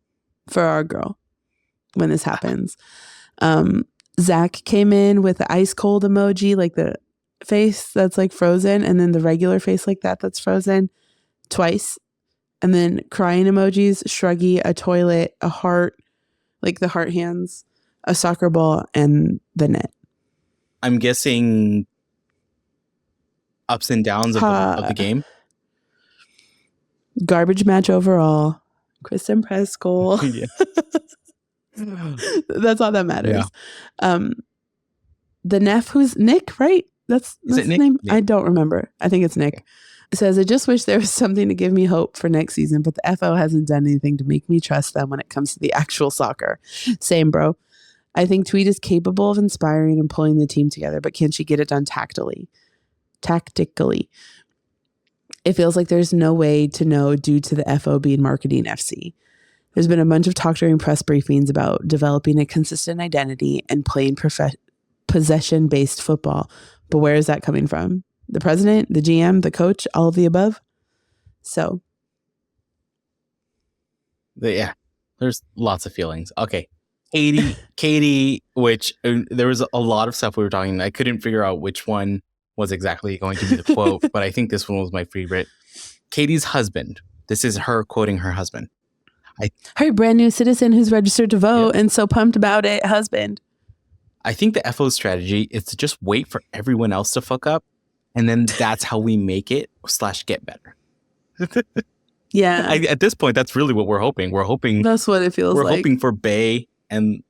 B: for our girl when this happens. Zach came in with the ice cold emoji, like the face that's like frozen, and then the regular face like that's frozen twice. And then crying emojis, shruggy, a toilet, a heart, like the heart hands, a soccer ball, and the net.
C: I'm guessing ups and downs of the game.
B: Garbage match overall. Christen Press goal.
C: Yeah.
B: That's all that matters.
C: Yeah.
B: The Neff, who's Nick, right? That's his name.
C: Nick?
B: I don't remember. I think it's Nick.
C: Okay.
B: It says, I just wish there was something to give me hope for next season, but the FO hasn't done anything to make me trust them when it comes to the actual soccer. Same, bro. I think Tweed is capable of inspiring and pulling the team together, but can she get it done tactically? It feels like there's no way to know due to the FO being marketing FC. There's been a bunch of talk during press briefings about developing a consistent identity and playing possession-based football. But where is that coming from? The president, the GM, the coach, all of the above? So.
C: Yeah, there's lots of feelings. Okay. Katie, which there was a lot of stuff we were talking. I couldn't figure out which one was exactly going to be the quote, but I think this one was my favorite. Katie's husband. This is her quoting her husband.
B: Her brand new citizen who's registered to vote and so pumped about it, husband.
C: I think the FO strategy is to just wait for everyone else to fuck up, and then that's how we make it / get better.
B: Yeah.
C: At this point, that's really what we're hoping. We're hoping
B: that's what it feels like.
C: We're hoping for Bay and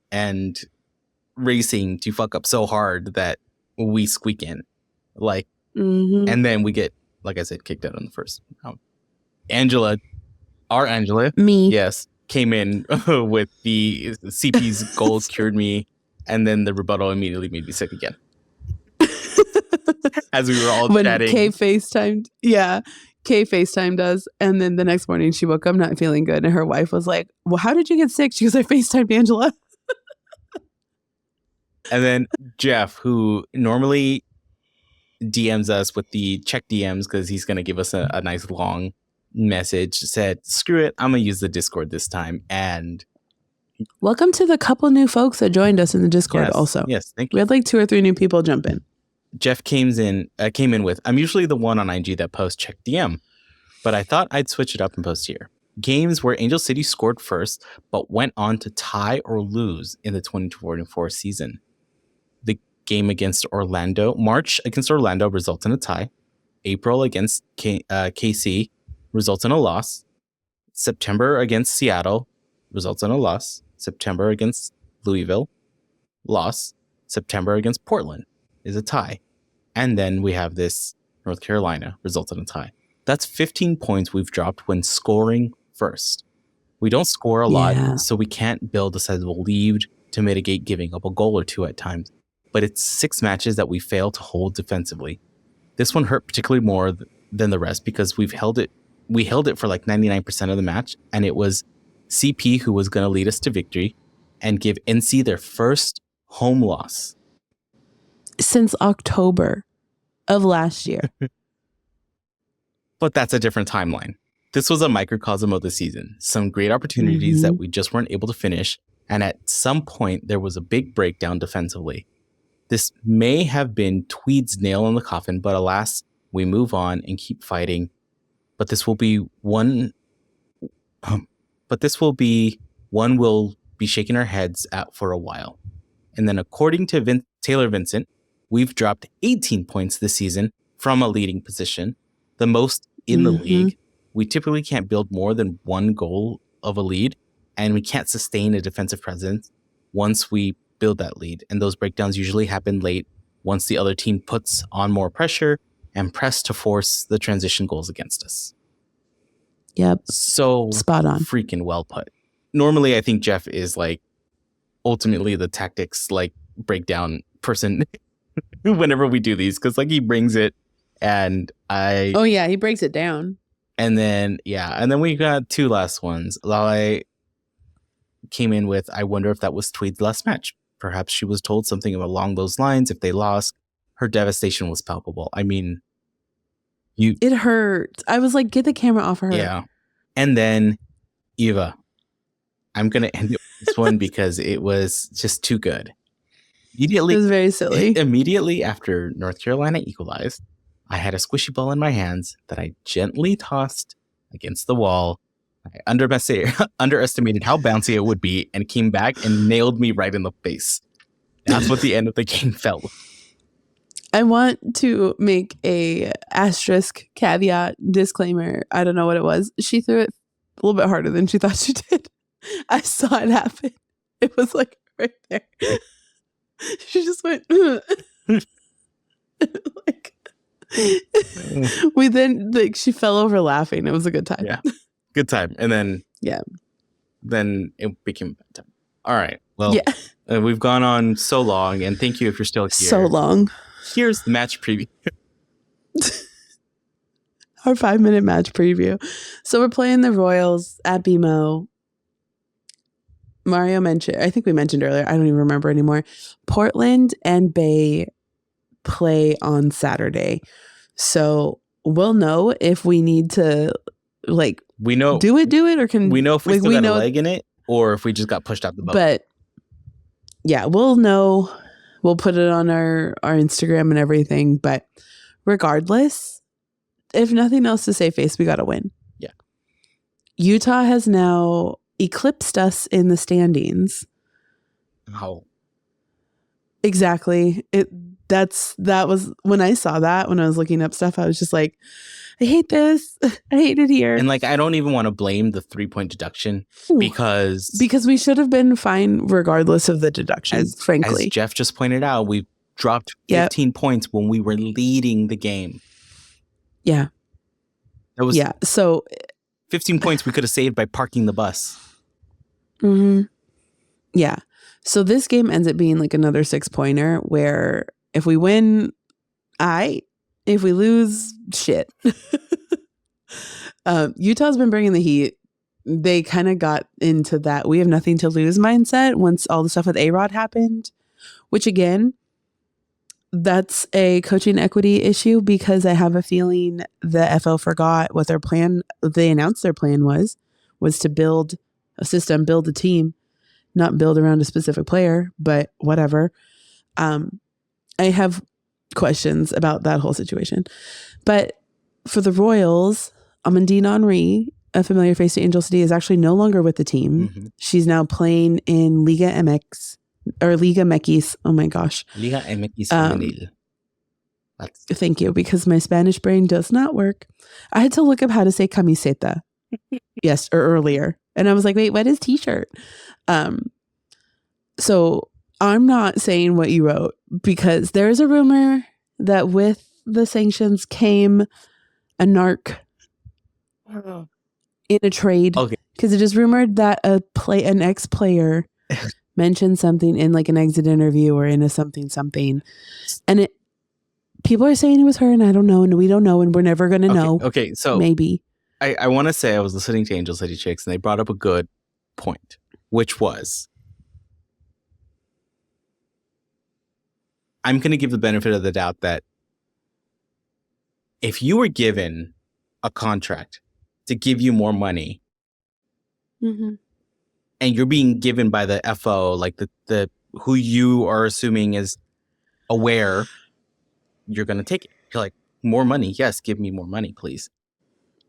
C: Racing to fuck up so hard that we squeak in, and then we get, like I said, kicked out on the first round. Angela,
B: me,
C: yes, came in with the CP's goals cured me, and then the rebuttal immediately made me sick again. As we were all chatting.
B: Kay FaceTimed us, and then the next morning she woke up not feeling good, and her wife was like, well, how did you get sick? She goes, I FaceTimed Angela.
C: And then Jeff, who normally DMs us with the check DMs because he's going to give us a nice long message, said, screw it, I'm going to use the Discord this time. And
B: welcome to the couple new folks that joined us in the Discord also.
C: Yes, thank you.
B: We had like 2 or 3 new people jump in.
C: Jeff came in with, I'm usually the one on IG that posts check DM, but I thought I'd switch it up and post here. Games where Angel City scored first, but went on to tie or lose in the 2024 season. The game against Orlando, March against Orlando results in a tie. April against KC results in a loss. September against Seattle results in a loss. September against Louisville, loss. September against Portland is a tie. And then we have this North Carolina results in a tie. That's 15 points we've dropped when scoring first. We don't score a lot, so we can't build a sizable lead to mitigate giving up a goal or two at times. But it's 6 matches that we fail to hold defensively. This one hurt particularly more than the rest because we held it for like 99% of the match, and it was CP who was going to lead us to victory and give NC their first home loss
B: since October of last year.
C: But that's a different timeline. This was a microcosm of the season. Some great opportunities that we just weren't able to finish, and at some point there was a big breakdown defensively. This may have been Tweed's nail in the coffin, but alas, we move on and keep fighting. But this will be one we'll be shaking our heads at for a while. And then according to Taylor Vincent, we've dropped 18 points this season from a leading position, the most in the league. We typically can't build more than 1 goal of a lead, and we can't sustain a defensive presence once we build that lead. And those breakdowns usually happen late once the other team puts on more pressure and press to force the transition goals against us.
B: Yep.
C: So
B: spot on.
C: Freaking well put. Normally, I think Jeff is like ultimately the tactics like breakdown person whenever we do these, because like he brings it and
B: he breaks it down.
C: And then we got 2 last ones. Like came in with, I wonder if that was Tweed's last match. Perhaps she was told something along those lines. If they lost, her devastation was palpable. I mean,
B: it hurt. I was like, get the camera off of her.
C: Yeah. And then Eva, I'm going to end it with this one because it was just too good. It
B: was very silly.
C: Immediately after North Carolina equalized, I had a squishy ball in my hands that I gently tossed against the wall. I underestimated how bouncy it would be and came back and nailed me right in the face. That's what the end of the game felt like.
B: I want to make a asterisk, caveat, disclaimer. I don't know what it was. She threw it a little bit harder than she thought she did. I saw it happen. It was like right there. She just went like we then like she fell over laughing. It was a good time.
C: Yeah. Good time. And then then it became a bad time. All right. Well, we've gone on so long, and thank you if you're still here.
B: So long.
C: Here's the match preview.
B: Our 5-minute match preview. So we're playing the Royals at BMO. Mario mentioned, I think we mentioned earlier, I don't even remember anymore. Portland and Bay play on Saturday. So we'll know if we need to do it or can
C: we know if we still got a leg in it or if we just got pushed out the boat.
B: But yeah, we'll know. We'll put it on our Instagram and everything. But regardless, if nothing else to save face, we got to win.
C: Yeah.
B: Utah has now eclipsed us in the standings.
C: Oh.
B: Exactly. That was when I saw that, when I was looking up stuff, I was just like, I hate this. I hate it here.
C: And I don't even want to blame the 3-point deduction because
B: we should have been fine regardless of the deduction, frankly.
C: As Jeff just pointed out, we dropped 15 points when we were leading the game.
B: Yeah. So
C: 15 points we could have saved by parking the bus.
B: Mm-hmm. Yeah. So this game ends up being like another 6-pointer where if we win, if we lose, shit. Utah's been bringing the heat. They kind of got into that we have nothing to lose mindset once all the stuff with A-Rod happened, which again, that's a coaching equity issue because I have a feeling the FL forgot what their plan, they announced their plan was to build a system, build a team, not build around a specific player, but whatever. I have questions about that whole situation. But for the Royals, Amandine Henry, a familiar face to Angel City, is actually no longer with the team. Mm-hmm. She's now playing in Liga MX or Liga MX. Oh my gosh.
C: Liga MX Femenil.
B: Thank you, because my Spanish brain does not work. I had to look up how to say camiseta earlier. And I was like, wait, what is t-shirt? So I'm not saying what you wrote because there is a rumor that with the sanctions came a narc in a trade. Okay. Because it is rumored that an ex-player mentioned something in like an exit interview or in a something. And people are saying it was her and I don't know and we don't know and we're never going to know.
C: Okay, so
B: maybe.
C: I want to say I was listening to Angel City Chicks and they brought up a good point, which was I'm going to give the benefit of the doubt that if you were given a contract to give you more money
B: mm-hmm.
C: and you're being given by the FO, like the who you are assuming is aware, you're going to take it. You're like, more money. Yes, give me more money, please.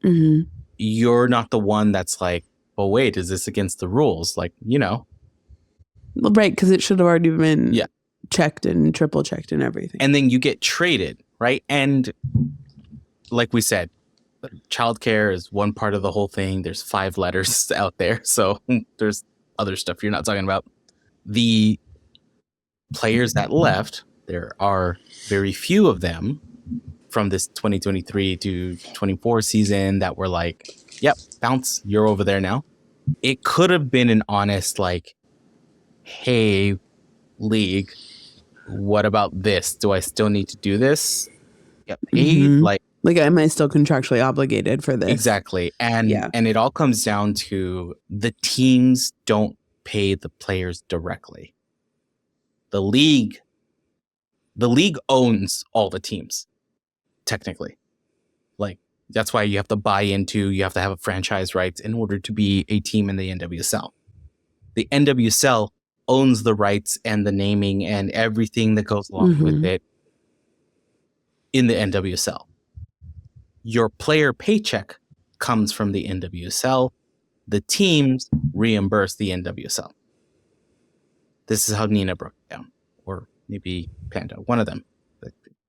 B: Mm-hmm.
C: You're not the one that's like, well, wait, is this against the rules? Like,
B: Right, because it should have already been checked and triple checked and everything.
C: And then you get traded, right? And like we said, childcare is one part of the whole thing. There's 5 letters out there. So there's other stuff you're not talking about. The players that left, there are very few of them from this 2023 to 24 season that were like, yep, bounce, you're over there now. It could have been an honest, like, hey, league, what about this? Do I still need to do this? Yep.
B: Mm-hmm. Like, am I still contractually obligated for this?
C: Exactly. And it all comes down to the teams don't pay the players directly. The league owns all the teams, technically. Like, that's why you have to you have to have a franchise rights in order to be a team in the NWSL. The NWSL owns the rights and the naming and everything that goes along with it in the NWSL. Your player paycheck comes from the NWSL. The teams reimburse the NWSL. This is how Nina broke it down. Or maybe Panda, one of them.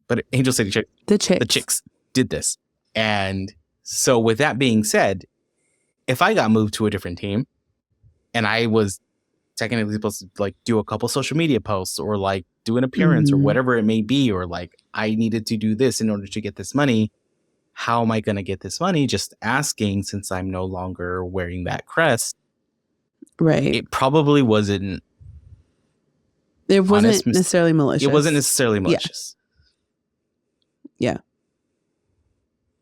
C: But Angel City
B: the
C: Chicks did this. And so with that being said, if I got moved to a different team and I was technically supposed to like do a couple social media posts or like do an appearance or whatever it may be, or like I needed to do this in order to get this money, how am I going to get this money? Just asking, since I'm no longer wearing that crest.
B: Right.
C: It probably wasn't.
B: It wasn't necessarily malicious.
C: It wasn't necessarily malicious.
B: Yeah.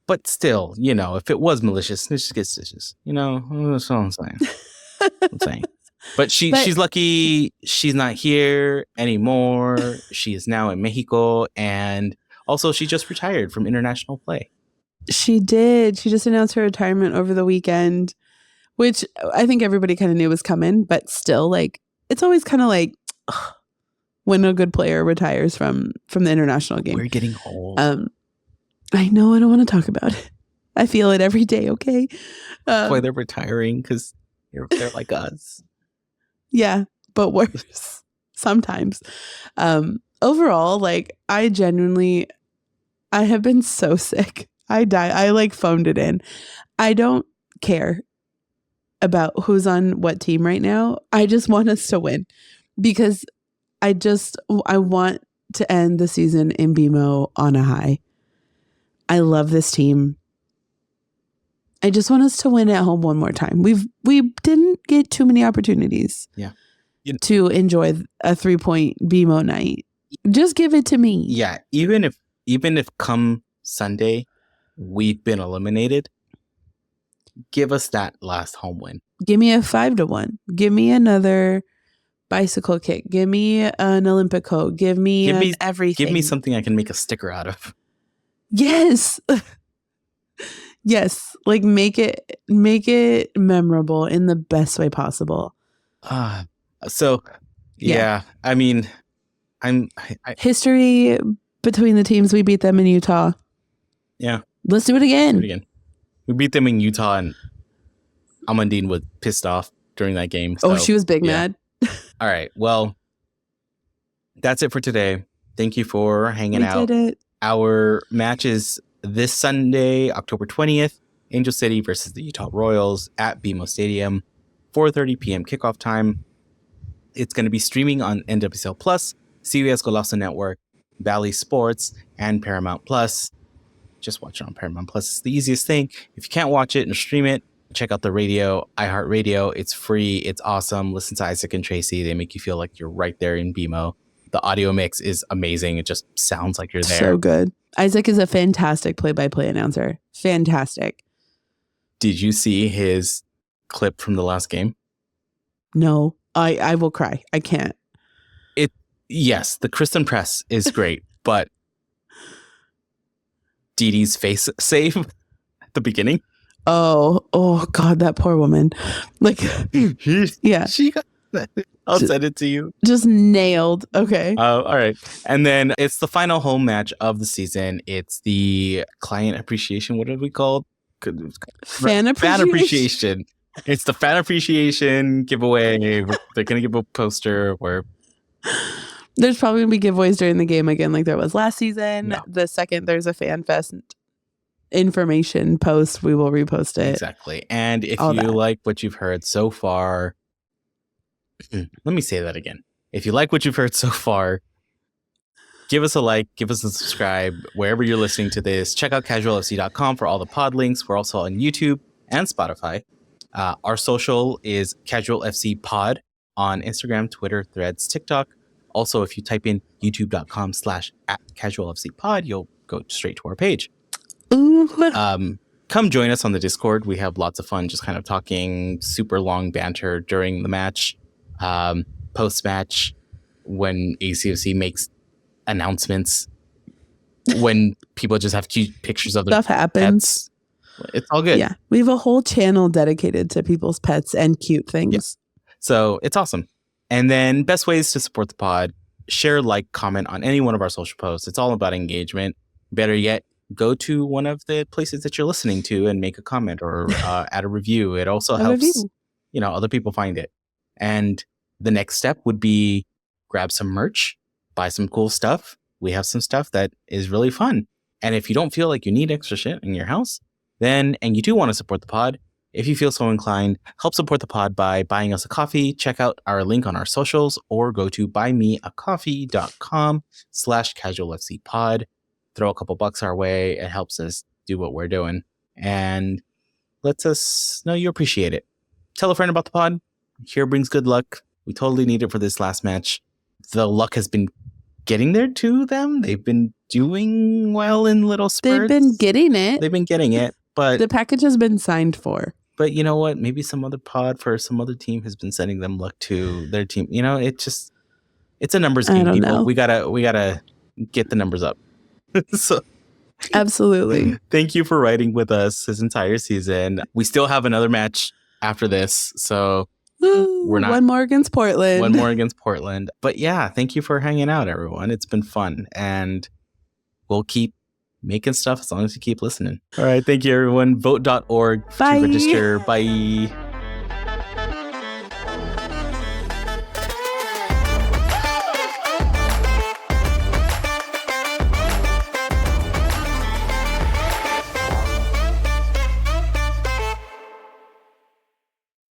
C: But still, you know, if it was malicious, snitches get stitches. You know, that's all I'm saying. But she's lucky she's not here anymore. She is now in Mexico. And also she just retired from international play.
B: She did. She just announced her retirement over the weekend, which I think everybody kind of knew was coming. But still, like, it's always kind of like when a good player retires from the international game.
C: We're getting old.
B: I know. I don't want to talk about it. I feel it every day. Okay.
C: That's why they're retiring, because they're like us.
B: Yeah, but worse sometimes. Overall, like, I have been so sick. I like phoned it in. I don't care about who's on what team right now. I just want us to win because I want to end the season in BMO on a high. I love this team. I just want us to win at home one more time. We didn't get too many opportunities to enjoy a 3-point BMO night. Just give it to me.
C: Yeah, even if come Sunday we've been eliminated, give us that last home win.
B: Give me a 5-1. Give me another bicycle kick. Give me an Olympico. Give me everything.
C: Give me something I can make a sticker out of. Yes.
B: Yes, like make it memorable in the best way possible.
C: So yeah. I mean,
B: history between the teams. We beat them in Utah.
C: Yeah,
B: let's do it again.
C: We beat them in Utah, and Amandine was pissed off during that game. So,
B: she was big mad.
C: All right, well, that's it for today. Thank you for hanging out.
B: We did it.
C: Our match is this Sunday, October 20th, Angel City versus the Utah Royals at BMO Stadium, 4:30 p.m. kickoff time. It's going to be streaming on NWSL Plus, CBS Golazo Network, Bally Sports, and Paramount Plus. Just watch it on Paramount Plus. It's the easiest thing. If you can't watch it and stream it, check out the radio, iHeartRadio. It's free. It's awesome. Listen to Isaac and Tracy. They make you feel like you're right there in BMO. The audio mix is amazing. It just sounds like you're there.
B: So good. Isaac is a fantastic play-by-play announcer. Fantastic.
C: Did you see his clip from the last game?
B: No. I will cry. I can't.
C: Yes, the Christen Press is great, but Dee Dee's face save at the beginning.
B: Oh God, that poor woman. Like, yeah.
C: She got I'll send it to you.
B: Just nailed. Okay.
C: All right. And then it's the final home match of the season. It's the client appreciation. What did we call it?
B: Fan appreciation.
C: It's the fan appreciation giveaway. They're going to give a poster where
B: there's probably going to be giveaways during the game again, like there was last season.
C: No.
B: The second there's a Fan Fest information post, we will repost it.
C: Exactly. And if you like what you've heard so far, let me say that again. If you like what you've heard so far, give us a like, give us a subscribe wherever you're listening to this. Check out casualfc.com for all the pod links. We're also on YouTube and Spotify. Our social is casualfc pod on Instagram, Twitter, Threads, TikTok. Also, if you type in youtube.com/@casualfcpod, you'll go straight to our page.
B: Ooh.
C: Come join us on the Discord. We have lots of fun just kind of talking super long banter during the match. post-match when ACFC makes announcements, when people just have cute pictures of their
B: Stuff happens.
C: pets. It's all good.
B: Yeah. We have a whole channel dedicated to people's pets and cute things.
C: Yeah. So it's awesome. And then best ways to support the pod: share, like, comment on any one of our social posts. It's all about engagement. Better yet, go to one of the places that you're listening to and make a comment or add a review. It also helps, other people find it. And the next step would be grab some merch, buy some cool stuff. We have some stuff that is really fun. And if you don't feel like you need extra shit in your house, and you do want to support the pod, if you feel so inclined, help support the pod by buying us a coffee. Check out our link on our socials or go to buymeacoffee.com/casualfcpod. Throw a couple bucks our way. It helps us do what we're doing and lets us know you appreciate it. Tell a friend about the pod. Here brings good luck. We totally need it for this last match. The luck has been getting there to them. They've been doing well in little spurts.
B: They've been getting it.
C: But
B: the package has been signed for.
C: But you know what? Maybe some other pod for some other team has been sending them luck to their team. It's a numbers game, people.
B: Know.
C: We gotta get the numbers up. So
B: absolutely.
C: Thank you for riding with us this entire season. We still have another match after this, so we're not
B: one more against Portland.
C: But yeah, thank you for hanging out, everyone. It's been fun, and we'll keep making stuff as long as you keep listening. All right, thank you, everyone. Vote.org to register. Bye.